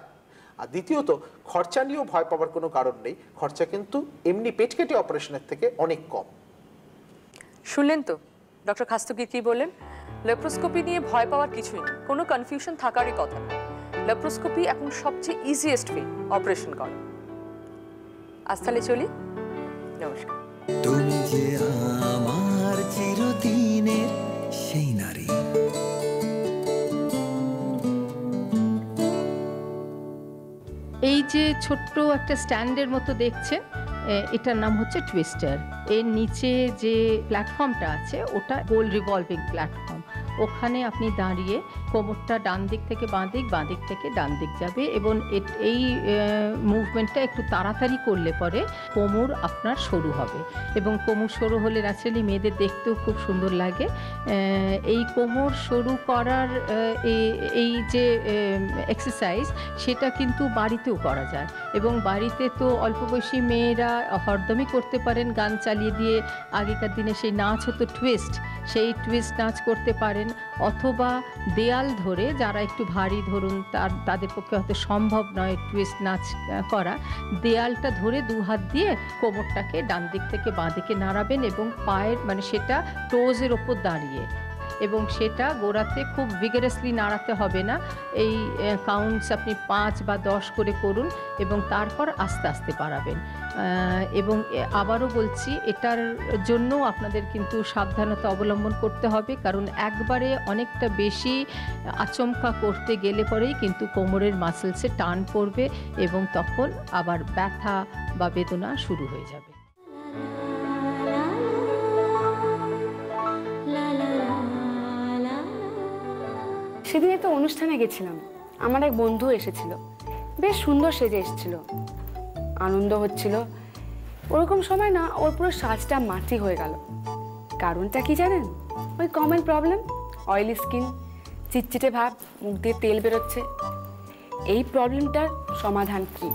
আর দ্বিতীয়ত, খরচা নিয়েও ভয় পাওয়ার কোনো কারণ নেই। খরচা কিন্তু এমনি পেট কেটে অপারেশনের থেকে অনেক কম। শুনলেন তো ডক্টর খাস্তগির কি বললেন? ল্যাপ্রোস্কোপি নিয়ে ভয় পাওয়ার কিছুই নেই, কোনো কনফিউশন থাকারই কথা না। ল্যাপ্রোস্কোপি এখন সবচেয়ে ইজিয়েস্ট ওয়ে অপারেশন করা। আজ তাহলে চলি, নমস্কার। তুমি যে আমার চিরদিনের সেই নারী। এই যে ছোট্ট একটা স্ট্যান্ডের মতো দেখছেন, এটার নাম হচ্ছে টুইস্টার। এর নিচে যে প্ল্যাটফর্মটা আছে ওটা গোল রিভলভিং প্ল্যাটফর্ম। ওখানে আপনি দাঁড়িয়ে কোমরটা ডান দিক থেকে বাঁ দিক, বাঁ দিক থেকে ডান দিক যাবে, এবং এই মুভমেন্টটা একটু তাড়াতাড়ি করলে পরে কোমর আপনার সরু হবে, এবং কোমর সরু হলে ন্যাচারালি মেয়েদের দেখতেও খুব সুন্দর লাগে। এই কোমর সরু করার এই যে এক্সারসাইজ, সেটা কিন্তু বাড়িতেও করা যায়, এবং বাড়িতে তো অল্প বয়সী মেয়েরা হরদমই করতে পারেন গান চালিয়ে দিয়ে। আগেকার দিনে সেই নাচ হতো টুইস্ট, সেই টুইস্ট নাচ করতে পারেন, অথবা দেয়াল ধরে, যারা একটু ভারী ধরুন তাদের পক্ষে হয়তো সম্ভব নয় টুইস্ট নাচ করা, দেয়ালটা ধরে দু হাত দিয়ে কোমরটাকে ডান দিক থেকে বাঁ দিকে নাড়াবেন, এবং পায়ের মানে সেটা টোজের ওপর দাঁড়িয়ে, এবং সেটা গোড়াতে খুব ভিগারাসলি নাড়াতে হবে না। এই কাউন্টস আপনি 5 বা 10 করে করুন, এবং তারপর আস্তে আস্তে বাড়াবেন। এবং আবারও বলছি, এটার জন্য আপনাদের কিন্তু সাবধানতা অবলম্বন করতে হবে, কারণ একবারে অনেকটা বেশি আচমকা করতে গেলে পরেই কিন্তু কোমরের মাসেলসে টান পড়বে, এবং তখন আবার ব্যথা বা বেদনা শুরু হয়ে যাবে। সেদিন একটা অনুষ্ঠানে গেছিলাম, আমার এক বন্ধু এসেছিল, বেশ সুন্দর সেজে এসেছিল, আনন্দ হচ্ছিল। ওরকম সময় না ওর পুরো সাজটা মাটি হয়ে গেল। কারণটা কি জানেন? ওই কমন প্রবলেম, অয়েলি স্কিন, চিটচিটে ভাব, মুখ দিয়ে তেল বেরোচ্ছে। এই প্রবলেমটার সমাধান কি?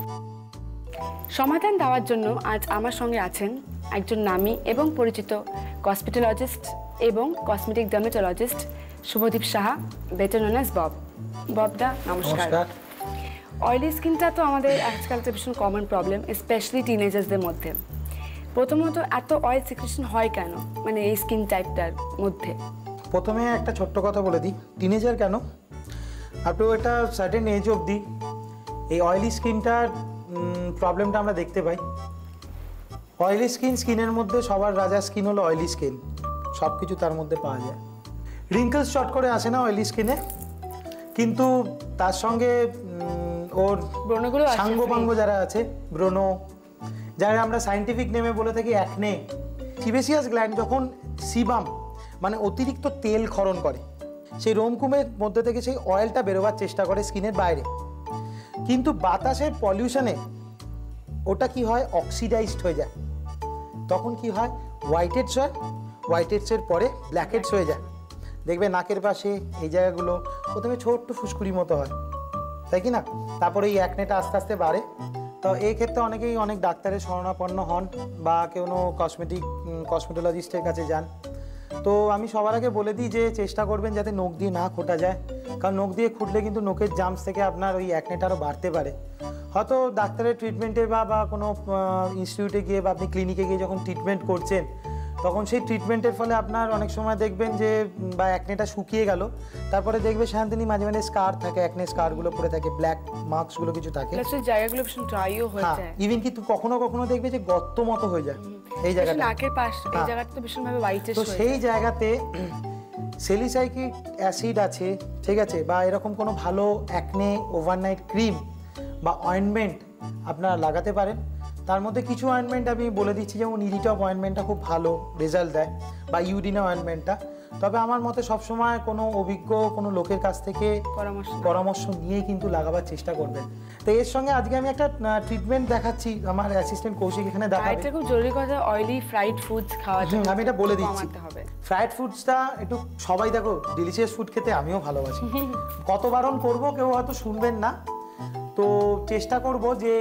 সমাধান দেওয়ার জন্য আজ আমার সঙ্গে আছেন একজন নামী এবং পরিচিত কসমেটোলজিস্ট এবং cosmetic dermatologist Subhadeep Saha, better known as Bob. ববদা নমস্কার। অয়েলি স্কিনটা তো আমাদের আজকাল তো ভীষণ কমন প্রবলেম, স্পেশালি টিনেজার্সদের মধ্যে। প্রথমত এত অয়েল সিক্রেশন হয় কেন, মানে এই স্কিন টাইপটার মধ্যে? প্রথমে একটা ছোট্ট কথা বলে দিই, টিনেজার কেন, আপ টু একটা সার্টেন এজ অবধি এই অয়েলি স্কিনটার প্রবলেমটা আমরা দেখতে পাই। অয়েলি স্কিনের মধ্যে সবার রাজা স্কিন হলো অয়েলি স্কিন, সব কিছু তার মধ্যে পাওয়া যায়। রিঙ্কলস চট করে আসে না অয়েলি স্কিনে, কিন্তু তার সঙ্গে ওর ব্রণগুলো সাঙ্গপাঙ্গ যারা আছে, ব্রণ, যারা আমরা সায়েন্টিফিক নেমে বলে থাকি অ্যাকনে। সিবেসিয়াস গ্ল্যান্ড যখন সিবাম মানে অতিরিক্ত তেল ক্ষরণ করে, সেই রোমকুমের মধ্যে থেকে সেই অয়েলটা বেরোবার চেষ্টা করে স্কিনের বাইরে, কিন্তু বাতাসের পলিউশনে ওটা কি হয়, অক্সিডাইজড হয়ে যায়। তখন কি হয়, হোয়াইট হেডস হয়, হোয়াইট হেডসের পরে ব্ল্যাক হেডস হয়ে যায়। দেখবে নাকের পাশে এই জায়গাগুলো প্রথমে ছোট্ট ফুসকুড়ি মতো হয়, তাই কি না? তারপরে এই অ্যাকনেটা আস্তে আস্তে বাড়ে। তো এই ক্ষেত্রে অনেকেই অনেক ডাক্তারের শরণাপন্ন হন বা কোনো কসমেটোলজিস্টের কাছে যান। তো আমি সবার আগে বলে দিই যে চেষ্টা করবেন যাতে নখ দিয়ে না খোটা যায়, কারণ নখ দিয়ে খুঁটলে কিন্তু নখের জাম্পস থেকে আপনার ওই অ্যাকনেটা আরও বাড়তে পারে। হয়তো ডাক্তারের ট্রিটমেন্টে বা কোনো ইনস্টিটিউটে গিয়ে বা আপনি ক্লিনিকে গিয়ে যখন ট্রিটমেন্ট করছেন, তখন সেই ট্রিটমেন্টের ফলে আপনার অনেক সময় দেখবেন যে বা অ্যাকনেটা শুকিয়ে গেল, তারপরে দেখবে শান্তনি মাঝে মাঝে স্কার থাকে, অ্যাকনে স্কারগুলো পড়ে থাকে, ব্ল্যাক মার্কসগুলো কিছু থাকে, জায়গাগুলো ভীষণ ড্রাইও হয়ে যায়। ইভেন কিন্তু কখনো কখনো দেখবে যে গর্ত মতো হয়ে যায় এই জায়গাটা, নাকের পাশ, এই জায়গাটা তো ভীষণভাবে হোয়াইটিশ তো হয়ে যায়। সেই জায়গাতে স্যালিসাইলিক অ্যাসিড আছে, ঠিক আছে, বা এরকম কোনো ভালো অ্যাকনে ওভারনাইট ক্রিম বা অয়েন্টমেন্ট আপনারা লাগাতে পারেন। তার মধ্যে কিছু অয়েন্টমেন্ট আমি বলে দিচ্ছি, যেমন ইরিটপ অয়েন্টমেন্টটা খুব ভালো রেজাল্ট দেয়, বা ইউডিনা অয়েন্টমেন্টটা। তবে আমার মতে সবসময় কোনো অভিজ্ঞ কোনো লোকের কাছ থেকে পরামর্শ নিয়েই কিন্তু লাগাবার চেষ্টা করবেন। তো এর সঙ্গে আজকে আমি একটা ট্রিটমেন্ট দেখাচ্ছি, আমার অ্যাসিস্ট্যান্ট কৌশিক এখানে দেখাবে। এটা খুব জরুরি কথা, অয়েলি ফ্রাইড ফুডস খাওয়া যায়, আমি এটা বলে দিচ্ছি। হবে ফ্রাইড ফুডসটা একটু সবাই দেখো, ডিলিশিয়াস ফুড খেতে আমিও ভালোবাসি, কত বারণ করবো কেউ হয়তো শুনবেন না। তো চেষ্টা করব যে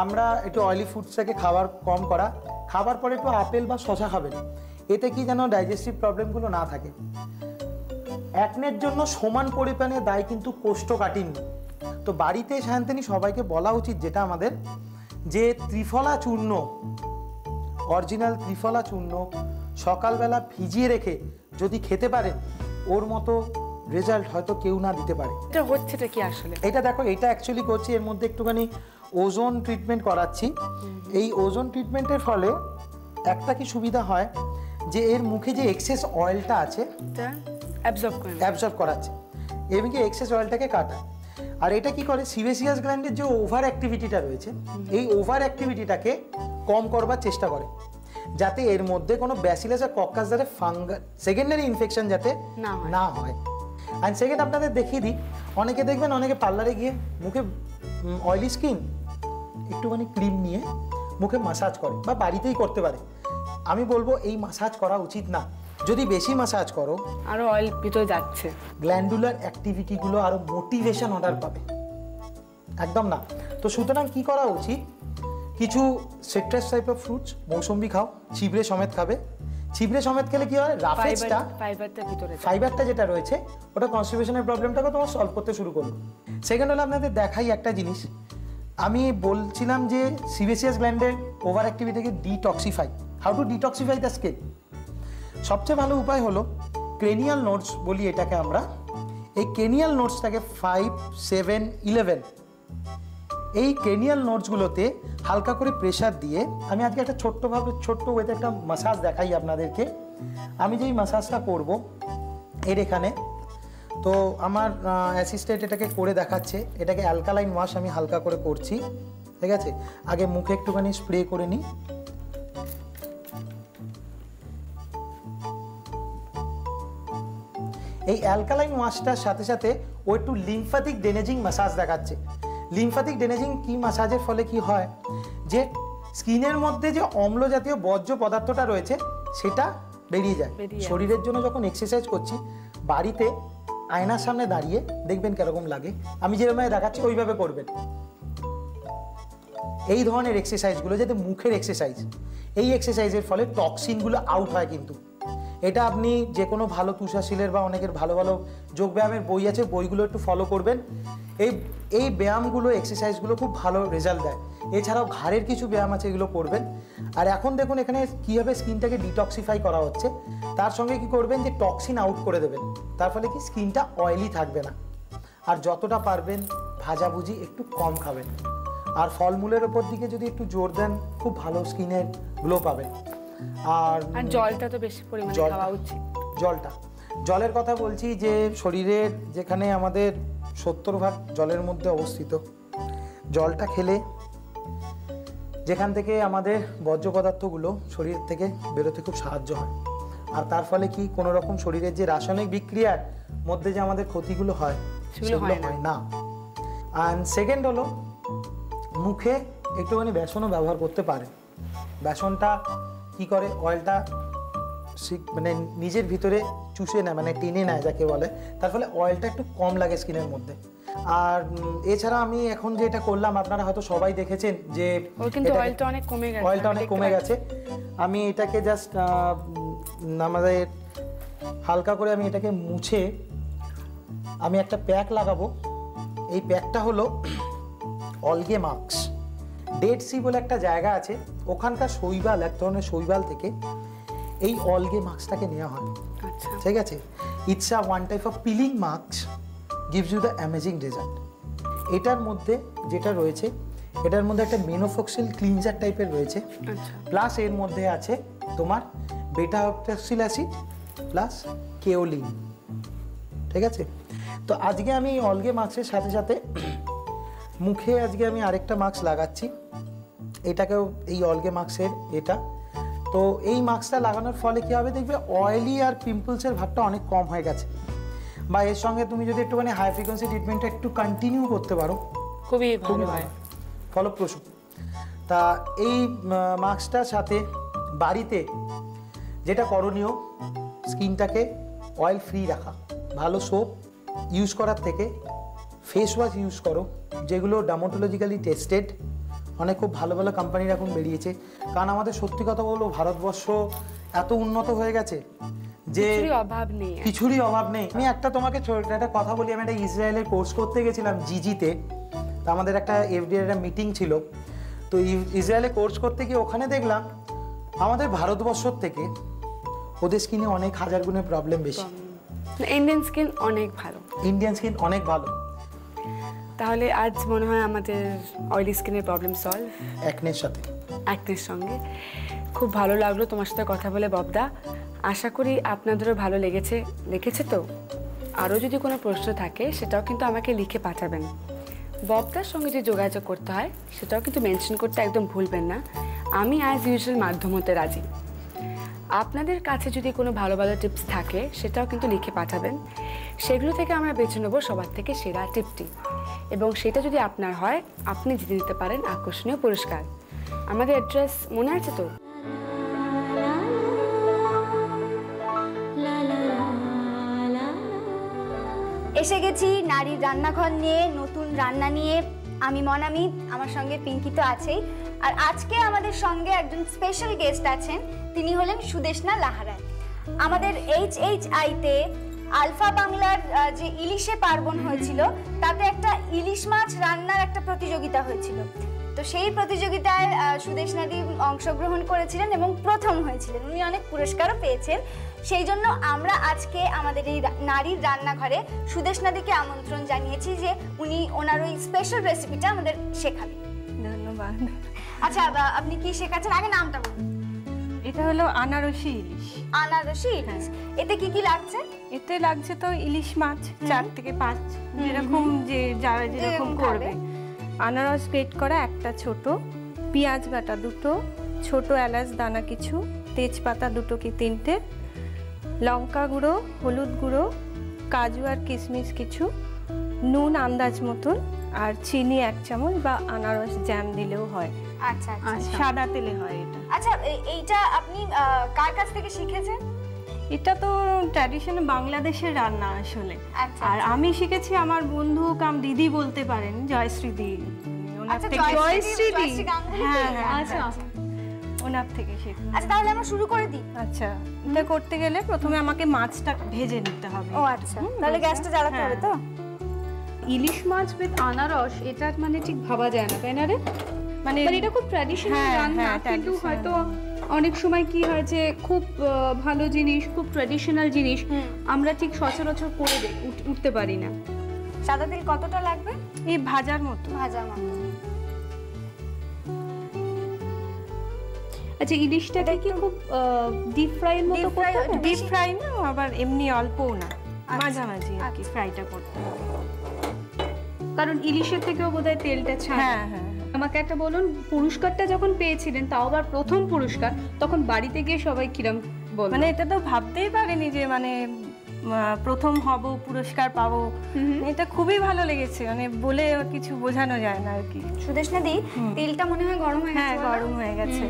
আমরা একটু অয়েলি ফুডসটাকে খাবার কম করা, খাবার পরে একটু আপেল বা শসা খাবেন, এতে কি যেন ডাইজেস্টিভ প্রবলেমগুলো না থাকে। অ্যাকনের জন্য সমান পরিমাণে দায়ী কিন্তু কোষ্ঠকাঠিন্য। তো বাড়িতে শান্তনি সবাইকে বলা উচিত যেটা আমাদের, যে ত্রিফলা চূর্ণ, অরিজিনাল ত্রিফলা চূর্ণ সকালবেলা ভিজিয়ে রেখে যদি খেতে পারেন, ওর মতো রেজাল্ট হয়তো কেউ না দিতে পারে। এটা হচ্ছেটা কি আসলে? এটা দেখো, এটা অ্যাকচুয়ালি করছি, এর মধ্যে একটুখানি ওজোন ট্রিটমেন্ট করাচ্ছি। এই ওজোন ট্রিটমেন্টের ফলে একটা কি সুবিধা হয় যে এর মুখে যে এক্সেস অয়েলটা আছে এটা অ্যাবজর্ব করাচ্ছে এবং কি এক্সেস অয়েলটাকে কাটায়। আর এটা কি করে, সিবেসিয়াস গ্ল্যান্ডের যে ওভার অ্যাক্টিভিটিটা রয়েছে এই ওভার অ্যাক্টিভিটিটাকে কম করবার চেষ্টা করে, যাতে এর মধ্যে কোনো ব্যাসিলাস আর কক্কাস দ্বারা সেকেন্ডারি ইনফেকশন যাতে না হয়। অ্যান্ড সেকেন্ড আপনাদের দেখিয়ে দিই, অনেকে দেখবেন অনেকে পার্লারে গিয়ে মুখে অয়েলি স্কিন একটুখানি ক্রিম নিয়ে মুখে মাসাজ করে বা বাড়িতেই করতে পারে। আমি বলবো এই মাসাজ করা উচিত না। যদি বেশি মাসাজ করো আরো অয়েল ভিতরে যাচ্ছে, গ্ল্যান্ডুলার অ্যাক্টিভিটিগুলো আরো মোটিভেশন অর্ডার পাবে, একদম না। তো সুতরাং কি করা উচিত, কিছু citrus type of fruits, mosambi খাও, চিবড়ে সমেত খাবে। চিবড়ে সমেত খেলে কি হয়, রাফেজটা ফাইবারটা যেটা রয়েছে ওটা কনস্টিপেশনের প্রবলেমটাকে তোমার সলভ করতে শুরু করলো। সেকেন্ড হলো আপনাদের দেখাই একটা জিনিস, আমি বলছিলাম যে সিবেসিয়াস গ্ল্যান্ডের ওভার অ্যাক্টিভিটিকে detoxify, how to detoxify the skin. সবচেয়ে ভালো উপায় হলো ক্রেনিয়াল নোডস বলি এটাকে আমরা। এই ক্রেনিয়াল নোডসটাকে 5, 7, 11 এই ক্রেনিয়াল নোডসগুলোতে হালকা করে প্রেশার দিয়ে, আমি আজকে একটা ছোট্ট ওয়েতে একটা মাসাজ দেখাই আপনাদেরকে। আমি যেই মাসাজটা করব এর এখানে, তো আমার অ্যাসিস্ট্যান্ট এটাকে করে দেখাচ্ছে। এটাকে অ্যালকালাইন ওয়াশ আমি হালকা করে করছি, ঠিক আছে। আগে মুখে একটুখানি স্প্রে করে নিই। এই অ্যালকালাইন ওয়াশটার সাথে সাথে ও একটু লিম্ফ্যাটিক ড্রেনেজিং মাসাজ দেখাচ্ছে। লিম্ফ্যাটিক ড্রেনেজিং কি মাসাজের ফলে কি হয়, যে স্কিনের মধ্যে যে অম্ল জাতীয় বর্জ্য পদার্থটা রয়েছে সেটা বেরিয়ে যায়। শরীরের জন্য যখন এক্সারসাইজ করছি বাড়িতে আয়নার সামনে দাঁড়িয়ে দেখবেন কিরকম লাগে, আমি যেরকম দেখাচ্ছি ওইভাবে করবেন। এই ধরনের এক্সারসাইজগুলো যাতে মুখের এক্সারসাইজ, এই এক্সারসাইজের ফলে টক্সিনগুলো আউট হয়। কিন্তু এটা আপনি যে কোনো ভালো তুষারশীলের বা অনেকের ভালো ভালো যোগব্যায়ামের বই আছে, বইগুলো একটু ফলো করবেন। এই ব্যায়ামগুলো, এক্সারসাইজগুলো খুব ভালো রেজাল্ট দেয়। এছাড়াও ঘাড়ের কিছু ব্যায়াম আছে, এগুলো করবেন। আর এখন দেখুন এখানে কীভাবে স্কিনটাকে ডিটক্সিফাই করা হচ্ছে, তার সঙ্গে কি করবেন যে টক্সিন আউট করে দেবেন, তার ফলে কি স্কিনটা অয়েলি থাকবে না। আর যতটা পারবেন ভাজাভুজি একটু কম খাবেন, আর ফলমূলের ওপর দিকে যদি একটু জোর দেন খুব ভালো স্কিনের গ্লো পাবেন। আর জলটা তো বেশি পরিমাণে খাওয়া উচিত। জলের কথা বলছি যে শরীরের যেখানে আমাদের 70% জলের মধ্যে অবস্থিত, জলটা খেলে যেখান থেকে আমাদের বর্জ্য পদার্থগুলো শরীর থেকে বেরোতে খুব সাহায্য হয়। আর তার ফলে কি কোনো রকম শরীরের যে রাসায়নিক বিক্রিয়ার মধ্যে যে আমাদের ক্ষতিগুলো হয় সেগুলো হয় না। আর সেকেন্ড হলো মুখে একটুখানি বেসনও ব্যবহার করতে পারেন। বেসনটা কি করে, অয়েলটা মানে নিজের ভিতরে চুষে নেয়, মানে টেনে নেয় যাকে বলে, তার ফলে অয়েলটা একটু কম লাগে স্কিনের মধ্যে। আর এছাড়া আমি এখন যেটা করলাম আপনারা হয়তো সবাই দেখেছেন যে অয়েলটা অনেক কমে গেছে। আমি এটাকে জাস্ট আমাদের হালকা করে আমি এটাকে মুছে আমি একটা প্যাক লাগাবো। এই প্যাকটা হলো অলগে মাস্ক। ডেড সি বলে একটা জায়গা আছে, ওখানকার শৈবাল, এক ধরনের শৈবাল থেকে এই অলগে মাস্কটাকে নেওয়া হয়। ঠিক আছে, it's a one type of peeling mask, gives you the amazing result. এটার মধ্যে যেটা রয়েছে, এটার মধ্যে একটা মেনোফক্সিল ক্লিনজার টাইপের রয়েছে, প্লাস এর মধ্যে আছে তোমার বেটা অক্সালিক অ্যাসিড প্লাস কেওলিন। ঠিক আছে, তো আজকে আমি অলগে মাস্কের সাথে সাথে মুখে আজকে আমি আরেকটা মাস্ক লাগাচ্ছি। এটাকেও এই অলগে মাস্কের এটা। তো এই মাস্কটা লাগানোর ফলে কী হবে দেখবে, অয়েলি আর পিম্পলসের ভাবটা অনেক কম হয়ে গেছে। বা এর সঙ্গে তুমি যদি একটুখানি হাই ফ্রিকোয়েন্সি ট্রিটমেন্টটা একটু কন্টিনিউ করতে পারো, খুবই ভালো হয়, ফলপ্রসূ। তা এই মাস্কটার সাথে বাড়িতে যেটা করণীয়, স্কিনটাকে অয়েল ফ্রি রাখা, ভালো সোপ ইউজ করার থেকে ফেস ওয়াশ ইউজ করো, যেগুলো ডার্মাটোলজিক্যালি টেস্টেড। অনেক খুব ভালো ভালো কোম্পানির এখন বেরিয়েছে। কারণ আমাদের সত্যি কথা বলবো, ভারতবর্ষ এত উন্নত হয়ে গেছে যে কিছুরই অভাব নেই। আমি একটা তোমাকে একটা কথা বলি, আমি একটা ইসরায়েলের কোর্স করতে গেছিলাম জিজিতে। তা আমাদের একটা এফডিএর একটা মিটিং ছিল। তো ইসরায়েলে কোর্স করতে গিয়ে ওখানে দেখলাম আমাদের ভারতবর্ষর থেকে ওদের স্কিনে অনেক হাজার গুণের প্রবলেম বেশি। ইন্ডিয়ান স্কিন অনেক ভালো। ইন্ডিয়ান স্কিন অনেক ভালো। তাহলে আজ মনে হয় আমাদের অয়েলি স্কিনের প্রবলেম সলভ। অ্যাকনের সাথে, অ্যাকনের সঙ্গে। খুব ভালো লাগলো তোমার সাথে কথা বলে ববদা। আশা করি আপনাদেরও ভালো লেগেছে তো? আরও যদি কোনো প্রশ্ন থাকে সেটাও কিন্তু আমাকে লিখে পাঠাবেন। ববদার সঙ্গে যে যোগাযোগ করতে হয় সেটাও কিন্তু মেনশন করতে একদম ভুলবেন না। আমি অ্যাজ ইউজুয়াল মাধ্যম হতে রাজি। আপনাদের কাছে যদি কোনো ভালো ভালো টিপস থাকে সেটাও কিন্তু লিখে পাঠাবেন। সেগুলো থেকে আমরা বেছে নেব সবার থেকে সেরা টিপটি, এবং সেটা যদি আপনার হয় আপনি জিতে দিতে পারেন আকর্ষণীয় পুরস্কার। আমাদের অ্যাড্রেস মনে আছে তো? এসে গেছি নারীর রান্নাঘর নিয়ে, নতুন রান্না নিয়ে। আমি মনামি, আমার সঙ্গে পিঙ্কি তো আছেই। আর আজকে আমাদের সঙ্গে একজন স্পেশাল গেস্ট আছেন, তিনি হলেন সুদেষ্ণা লাহারায়। আমাদের HHI-তে আলফা বাংলার যে ইলিশে পার্বণ হয়েছিল তাতে একটা ইলিশ মাছ রান্নার একটা প্রতিযোগিতা হয়েছিল। তো সেই প্রতিযোগিতায় সুদেষ্ণাদি অংশগ্রহণ করেছিলেন এবং প্রথম হয়েছিলেন। উনি অনেক পুরস্কারও পেয়েছেন। সেই জন্য আমরা আজকে আমাদের এই নারীর রান্নাঘরে সুদেষ্ণাদিকে আমন্ত্রণ জানিয়েছি যে উনি ওনার ওই স্পেশাল রেসিপিটা আমাদের শেখাবেন। ধন্যবাদ। আচ্ছা, আপনি কি শেখাচ্ছেন? আগে নামটা বলুন। এটা হলো আনারসি ইলিশ। আনারসি ইলিশ। এতে কি কি লাগছে? এতে লাগছে তো ইলিশ মাছ 4 থেকে 5, যেরকম যারা যেরকম করবে। আনারস গ্রেট করা একটা ছোট, পেঁয়াজ বাটা 2টো, ছোট এলাচ দানা কিছু, তেজপাতা 2 কি 3টে, লঙ্কা গুঁড়ো, হলুদ গুঁড়ো, কাজু আর কিশমিশ কিছু, নুন আন্দাজ মতন, আর চিনি 1 চামচ বা আনারস জ্যাম দিলেও হয়। আচ্ছা আচ্ছা, সাদা তেলে হয় এটা। আচ্ছা, এইটা আপনি কার কাছ থেকে শিখেছেন? এটা তো ট্র্যাডিশনাল বাংলাদেশের রান্না আসলে। আচ্ছা, আর আমি শিখেছি আমার বন্ধু কাম দিদি বলতে পারেন, জয়শ্রী দি। আচ্ছা, জয়শ্রী গাঙ্গুলি। হ্যাঁ, আচ্ছা, ওনার থেকে শিখি। আচ্ছা, তাহলে আমরা শুরু করে দিই। আচ্ছা, এটা করতে গেলে প্রথমে আমাকে মাছটা ভেজে নিতে হবে। ও আচ্ছা, তাহলে গ্যাসটা জ্বালাতে হবে তো? ইলিশ মাছ উইথ আনারস, এটা মানে ঠিক ভাবা যায় না, তাই না রে? মানে এটা খুব ট্র্যাডিশনাল রান্না, কিন্তু হয়তো অনেক সময় কি হয় যে খুব ভালো জিনিস, খুব ট্র্যাডিশনাল জিনিস আমরা ঠিক সচরাচর করে উঠতে পারি না। সাদা তেল কতটা লাগবে? এই ভাজার মতো। আচ্ছা, ইলিশটাকে কি খুব ডিপ ফ্রাইয়ের মতো করতে হবে? ডিপ ফ্রাই না, আবার এমনি অল্পও না, মাঝামাঝি আর কি ফ্রাইটা করতে হবে, কারণ ইলিশের থেকেও বোধহয় তেলটা ছাড়ে। হ্যাঁ। আমাকে একটা বলুন, পুরস্কারটা যখন পেয়েছিলেন, তাও আবার প্রথম পুরস্কার, তখন বাড়িতে গিয়ে সবাই কিরম বল? মানে এটা তো ভাবতেই পারিনি যে মানে প্রথম হব, পুরস্কার পাবো। এটা খুবই ভালো লেগেছে, মানে বলে কিছু বোঝানো যায় না আর কি। সুদেষ্ণাদি, তেলটা মনে হয় গরম হয়ে গেছে। হ্যাঁ, গরম হয়ে গেছে।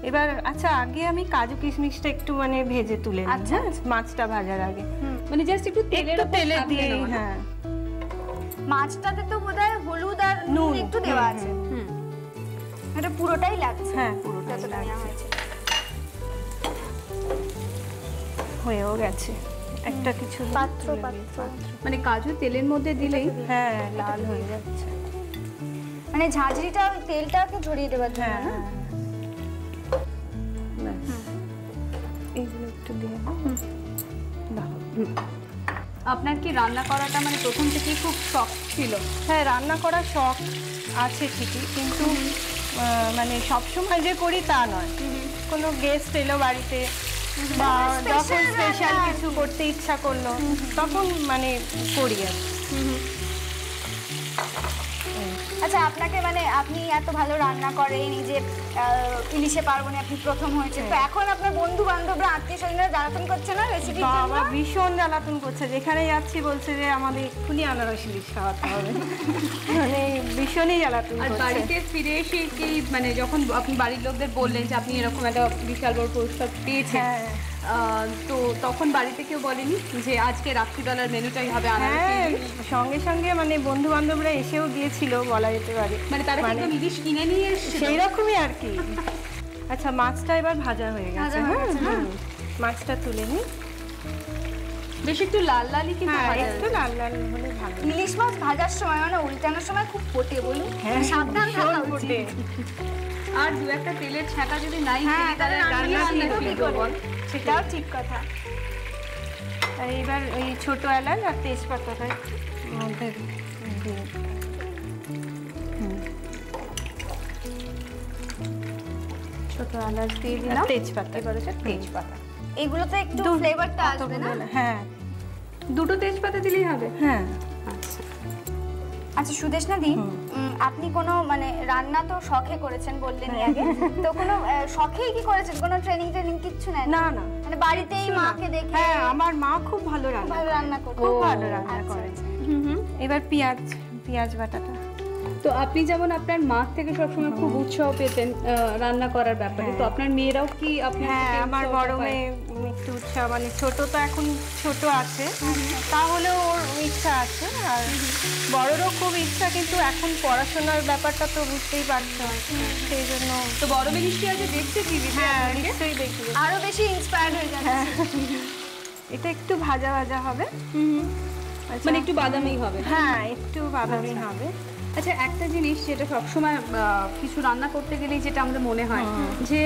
এবার আচ্ছা, আগে আমি কাজু কিশমিশটা একটু মানে ভেজে তুলে নিই। আচ্ছা, মাছটা ভাজার আগে মানে জাস্ট একটু তেলে দিয়ে। হ্যাঁ, মাছটাতে তো বোধহয় হলুদ আর নুন একটু দেওয়া আছে। এটা পুরোটাই লাগছে। হ্যাঁ, পুরোটাই লাগছে। হয়েও গেছে একটা কিছু পাত্র। মানে কাজু তেলের মধ্যে দিলেই হ্যাঁ লাল হয়ে যাচ্ছে, মানে ঝাঁঝরিটা তেলটাকে ঝরিয়ে দেওয়ার জন্য। হ্যাঁ, এইগুলো একটু দিয়ে দাও। আপনার কি রান্না করাটা মানে প্রথম থেকেই খুব শখ ছিল? হ্যাঁ, রান্না করার শখ আছে ঠিকই, কিন্তু মানে সবসময় যে করি তা নয়। কোনো গেস্ট এলো বাড়িতে বা যখন স্পেশাল কিছু করতে ইচ্ছা করলো তখন মানে করি আর। আচ্ছা, আপনাকে মানে আপনি এত ভালো রান্না করেন, এই যে ইলিশে পার্বণে আপনি প্রথম হয়েছেন, তো এখন আপনার বন্ধু বান্ধবরা, আত্মীয় স্বজনরা জ্বালাতন করছে না রেসিপি? বাবা ভীষণ জ্বালাতন করছে, যেখানে যাচ্ছি বলছে যে আমাদের এক্ষুনি আনারস ইলিশ খাওয়াতে হবে। মানে ভীষণই জ্বালাতন করছে। আর বাড়িতে ফিরে এসে কি মানে যখন আপনি বাড়ির লোকদের বললেন যে আপনি এরকম একটা বিশাল বড় পুরস্কার পেয়েছেন, তো তখন বাড়িতে কেউ বলেনি যে আজকে রাত্রিবেলার মেনুটাই হবে আনারস ইলিশ? সঙ্গে সঙ্গে মানে বন্ধু বান্ধবরা এসেও গিয়েছিল বলা যেতে পারে, মানে তারা একদম ইলিশ কিনে নিয়ে এসেছিল সেই রকমই আর কি। আচ্ছা, মাছটা এবার ভাজা হয়ে গেছে। মাছটা তুলে নিই। বেশ একটু লাল লালই কিন্তু একটু লাল লাল হলে ভালো। ইলিশ মাছ ভাজার সময় মানে উল্টানোর সময় খুব ফোটে, বলুন সাবধান থাকা উচিত। আর দু একটা তেলের ছাঁকা যদি নাই, তাহলে সেটাও ঠিক কথা। এইবার ওই ছোট এলাচ আর তেজপাতাটা মধ্যে দিয়ে ছোট এলাচ দিয়ে দিলাম, তেজপাতা, এবার হচ্ছে তেজপাতা। এগুলো তো একটু ফ্লেভারটা আসবে না? হ্যাঁ, দুটো তেজপাতা দিলেই হবে। হ্যাঁ। আচ্ছা সুদেষ্ণা দি, আপনি কোনো মানে রান্না তো শখে করেছেন বললেনই আগে, তো কোনো শখেই কি করেছেন, কোনো ট্রেনিং কিচ্ছু নেন? না না, মানে বাড়িতেই মাকে দেখে? হ্যাঁ, আমার মা খুব ভালো রান্না করে, খুব ভালো রান্না করে। এবার পেঁয়াজ বাটাটা। তো আপনি যেমন আপনার মা থেকে সবসময় খুব উৎসাহ পেতেন রান্না করার ব্যাপারে, তো আপনার মেয়েরাও কি আপনার? হ্যাঁ, আমার বড় মেয়ে একটু উৎসাহ, মানে ছোট তো এখন ছোট আছে, তাহলেও ওর ইচ্ছা আছে, আর বড়রও খুব ইচ্ছা, কিন্তু এখন পড়াশোনার ব্যাপারটা তো বুঝতেই পারছো, সেই জন্য। তো বড় মেয়ে নিশ্চয়ই আগে দেখছে টিভি? হ্যাঁ, নিশ্চয়ই দেখি, আরো বেশি ইন্সপায়ার্ড হয়ে যাচ্ছে। এটা একটু ভাজা হবে, মানে একটু বাদামি হবে? হ্যাঁ, একটু বাদামি হবে। আচ্ছা, একটা জিনিস যেটা সবসময় কিছু রান্না করতে গেলেই যেটা আমাদের মনে হয় যে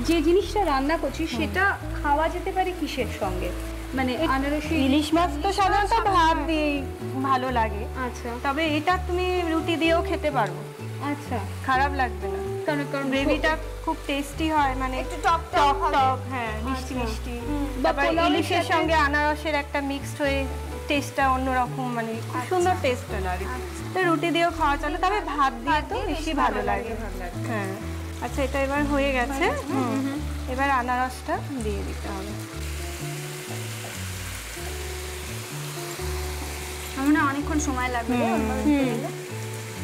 যে জিনিসটা রান্না করছি সেটা খাওয়া যেতে পারে কিসের সঙ্গে? মানে আনারসি, ইলিশ মাছ তো সাধারণত ভাত দিয়েই ভালো লাগে। আচ্ছা, তবে এটা তুমি রুটি দিয়েও খেতে পারো। আচ্ছা, খারাপ লাগবে না, কারণ গ্রেভিটা খুব টেস্টি হয়, মানে একটু টক, হ্যাঁ, মিষ্টি। তারপর ইলিশের সঙ্গে আনারসের একটা মিক্সড হয়ে টেস্টটা অন্যরকম, মানে খুব সুন্দর টেস্ট লাগে। তো রুটি দিয়েও খাওয়া চলে, তবে ভাত দিয়ে তো বেশি ভালো লাগে। হ্যাঁ, আচ্ছা, এটা এবার হয়ে গেছে। এবার আনারসটা দিয়ে দিতে হবে। আমার না অনেকক্ষণ সময় লাগবে,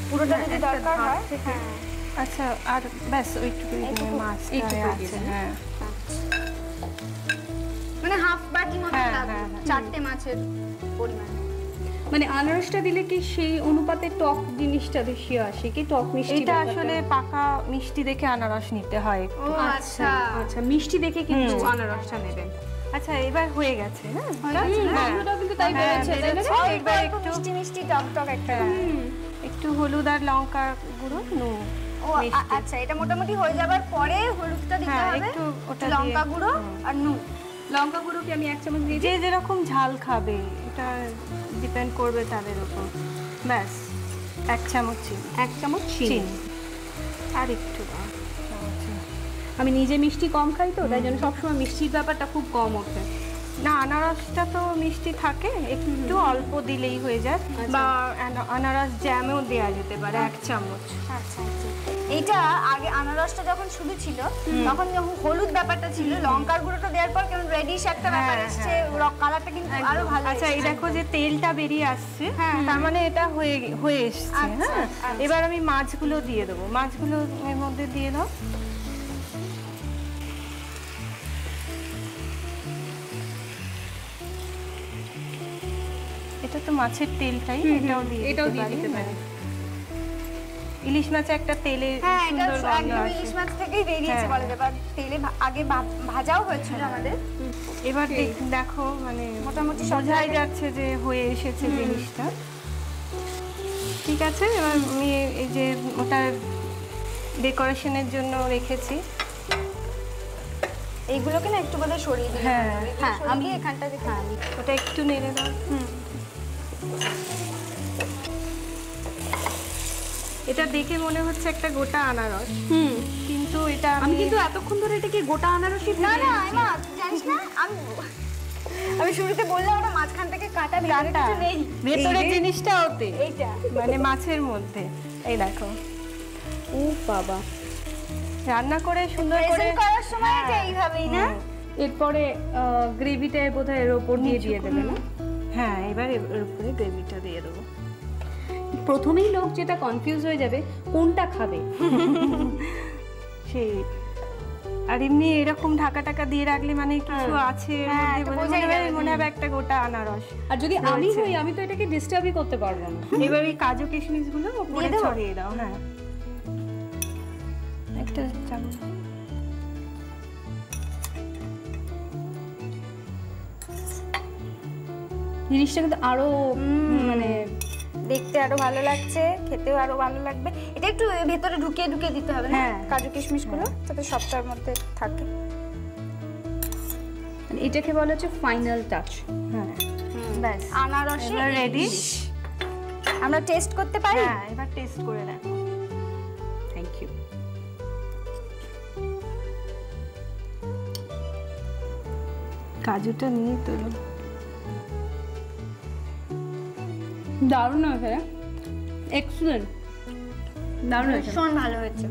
পুরোটা যদি দরকার হয়। আচ্ছা, আর ব্যাস ওইটুকুই মাছটা আছে। হ্যাঁ, মানে হাফ বাটি মতো লাগবে, 4টে মাছের পরিমাণ। মানে আনারসটা দিলে কি সেই অনুপাতে টক জিনিসটা বেশি আসে কি? টক মিষ্টি এটা আসলে পাকা মিষ্টি দেখে আনারস নিতে হয়। ও আচ্ছা, আচ্ছা, মিষ্টি দেখে কিন্তু আনারসটা নেবেন। আচ্ছা, এবার হয়ে গেছে। হ্যাঁ, কিন্তু তাই বেরোচ্ছে, এবার একটু মিষ্টি টক একটা, একটু হলুদ আর লঙ্কা গুঁড়ো, নুন। ও আচ্ছা, এটা মোটামুটি হয়ে যাবার পরে হলুদটা দিতে হবে, একটু ওটা লঙ্কা গুঁড়ো আর নুন। লঙ্কা গুঁড়ো কি আমি 1 চামচ দিয়ে? যে যেরকম ঝাল খাবে এটা ডিপেন্ড করবে তাদের উপর। ব্যাস 1 চামচ চিনি, 1 চামচ চিনি, আর একটু আমি নিজে মিষ্টি কম খাই, তো তাই জন্য সবসময় মিষ্টির ব্যাপারটা খুব কম ওঠে। না, আনারসটা তো মিষ্টি থাকে, একটু অল্প দিলেই হয়ে যায়, বা আনারস জ্যামেও দেওয়া যেতে পারে 1 চামচ। আচ্ছা, এইটা আগে আনারসটা যখন শুধু ছিল তখন যখন হলুদ ব্যাপারটা ছিল, লঙ্কার গুঁড়োটা দেওয়ার পর কেমন রেডিশ একটা ব্যাপার এসছে, কালারটা কিন্তু আরো ভালো। আচ্ছা, এই দেখো যে তেলটা বেরিয়ে আসছে, তার মানে এটা হয়ে এসছে। হ্যাঁ, এবার আমি মাছগুলো দিয়ে দেবো, মাছগুলো এর মধ্যে দিয়ে দাও। এটা তো মাছের তেলটাই, এটাও দিয়ে দিতে পারি। ইলিশ মাছে একটা তেলে সুন্দর গন্ধ আসে। ইলিশ মাছ থেকেই বেরিয়েছে বলে, ব্যাপার তেলে আগে ভাজাও হয়েছিল আমাদের। এবার দেখো, মানে মোটামুটি বোঝাই যাচ্ছে যে হয়ে এসেছে জিনিসটা। ঠিক আছে, এবার আমি এই যে ওটা ডেকোরেশনের জন্য রেখেছি, এইগুলোকে না একটু বোধহয় সরিয়ে দিই। হ্যাঁ, আমি এখানটা দেখে ওটা একটু নেড়ে দাও। এটা দেখে মনে হচ্ছে একটা গোটা আনারস, কিন্তু এটা আমি কিন্তু এতক্ষণ ধরে এটাকে গোটা আনারসই না মা, জানিস না, আমি শুরুতে বললাম ওটা মাঝখান থেকে কাটা, নেই ভেতরে জিনিসটা ওতে, এইটা মানে মাছের মধ্যে। এই দেখো, ও বাবা, রান্না করে সুন্দর করে করার সময় এটা এইভাবেই না। এরপরে গ্রেভিটা বোধহয় এর উপর দিয়ে দেবে না? হ্যাঁ, এবার এর উপরে গ্রেভিটা দিয়ে দেবো। প্রথমেই লোক যেটা কনফিউজ হয়ে যাবে কোনটা খাবে, সেই আর এমনি এরকম ঢাকা দিয়ে রাখলে মানে কিছু আছে, মনে হবে একটা গোটা আনারস। আর যদি আমি হই, আমি তো এটাকে ডিস্টার্বই করতে পারবো না। এবার এই কাজু কিশমিশ গুলো উপরে ছড়িয়ে দাও। হ্যাঁ, একটা চামচ। জিনিসটা কিন্তু আরো মানে দেখতে আরো ভালো লাগছে, খেতেও আরো ভালো লাগবে। এটা একটু ভেতরে ঢুকিয়ে দিতে হবে না কাজু কিশমিশ গুলো, যাতে সবটার মধ্যে থাকে। এটাকে বলা হচ্ছে ফাইনাল টাচ। হ্যাঁ ব্যাস আনারসে এবার রেডি। আমরা টেস্ট করতে পারি? হ্যাঁ এবার টেস্ট করে দেখো। Thank you. কাজুটা নিয়ে তোলো। দারুণ হয়েছে, এক্সেলেন্ট, দারুণ হয়েছে, ভীষণ ভালো হয়েছে।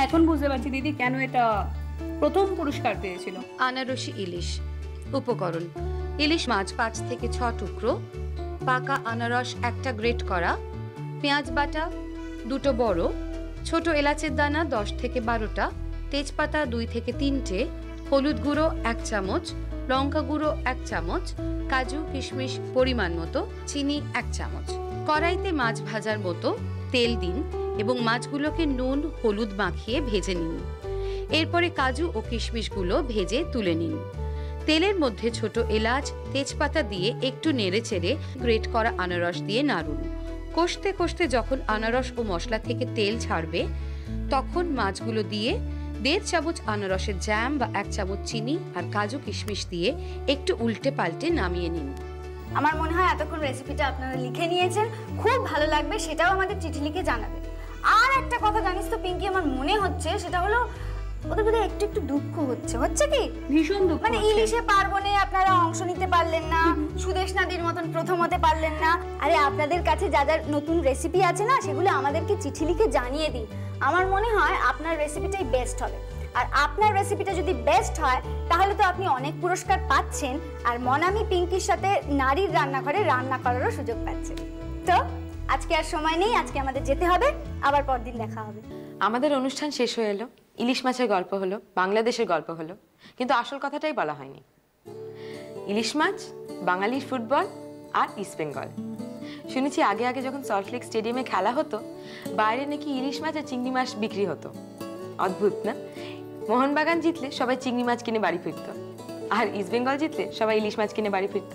এখন বুঝতে পারছি দিদি কেন এটা প্রথম পুরস্কার পেয়েছিল। আনারসি ইলিশ। উপকরণ: ইলিশ মাছ 5 থেকে 6 টুকরো, পাকা আনারস একটা গ্রেট করা, পেঁয়াজ বাটা 2টো বড়, ছোট এলাচের দানা 10 থেকে 12টা, তেজপাতা 2 থেকে 3টে, হলুদ গুঁড়ো 1 চামচ, লঙ্কা গুঁড়ো 1 চামচ, কাজু কিশমিশ পরিমাণ মতো, চিনি 1 চামচ। কড়াইতে মাছ ভাজার মতো তেল দিন এবং মাছগুলোকে নুন হলুদ মাখিয়ে ভেজে নিন। এরপরে কাজু ও কিশমিশগুলো ভেজে তুলে নিন। তেলের মধ্যে ছোট এলাচ তেজপাতা দিয়ে একটু নেড়েচেড়ে গ্রেট করা আনারস দিয়ে নাড়ুন। কষতে কষতে যখন আনারস ও মশলা থেকে তেল ছাড়বে তখন মাছগুলো দিয়ে 1.5 চামচ আনারসের জ্যাম বা 1 চামচ চিনি আর কাজু কিশমিশ দিয়ে একটু উল্টে পাল্টে নামিয়ে নিন। আমার মনে হয় এতক্ষণ রেসিপিটা আপনারা লিখে নিয়েছেন, খুব ভালো লাগবে, সেটাও আমাদের চিঠি লিখে জানাবে। আর একটা কথা জানিস তো পিঙ্কি, আমার মনে হচ্ছে সেটা হলো ওদের বোধহয় একটু একটু দুঃখ হচ্ছে কি? ভীষণ দুঃখ, মানে ইলিশে পার্বণে আপনারা অংশ নিতে পারলেন না, সুদেশ নাদির মতন প্রথম হতে পারলেন না। আরে আপনাদের কাছে যা যা নতুন রেসিপি আছে না সেগুলো আমাদেরকে চিঠি লিখে জানিয়ে দিন। আমার মনে হয় আপনার রেসিপিটাই বেস্ট হবে। আর আপনার রেসিপিটা যদি বেস্ট হয় তাহলে তো আপনি অনেক পুরস্কার পাচ্ছেন, আর মনামি পিঙ্কির সাথে নারীর রান্নাঘরে রান্না করারও সুযোগ পাচ্ছেন। তো আজকে আর সময় নেই, আজকে আমাদের যেতে হবে, আবার পরদিন দেখা হবে। আমাদের অনুষ্ঠান শেষ হয়ে এলো, ইলিশ মাছের গল্প হলো, বাংলাদেশের গল্প হলো, কিন্তু আসল কথাটাই বলা হয়নি। ইলিশ মাছ, বাঙালির ফুটবল আর ইস্ট বেঙ্গল। শুনেছি আগে আগে যখন সল্টলেক স্টেডিয়ামে খেলা হতো বাইরে নাকি ইলিশ মাছ আর চিংড়ি মাছ বিক্রি হতো। অদ্ভুত না? মোহনবাগান জিতলে সবাই চিংড়ি মাছ কিনে বাড়ি ফিরত, আর ইস্ট বেঙ্গল জিতলে সবাই ইলিশ মাছ কিনে বাড়ি ফিরত।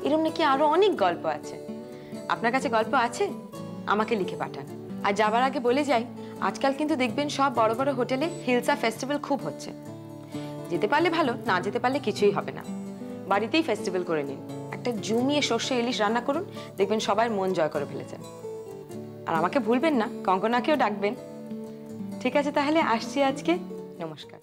এরকম নাকি আরো অনেক গল্প আছে। আপনার কাছে গল্প আছে? আমাকে লিখে পাঠান। আর যাবার আগে বলে যাই, আজকাল কিন্তু দেখবেন সব বড় বড় হোটেলে হিলসা ফেস্টিভ্যাল খুব হচ্ছে। যেতে পারলে ভালো, না যেতে পারলে কিছুই হবে না। বাড়িতেই ফেস্টিভ্যাল করে নিন, একটা জমিয়ে সর্ষে ইলিশ রান্না করুন, দেখবেন সবার মন জয় করে ফেলেছেন। আর আমাকে ভুলবেন না, কঙ্কনাকেও ডাকবেন। ঠিক আছে তাহলে আসছি আজকে, নমস্কার।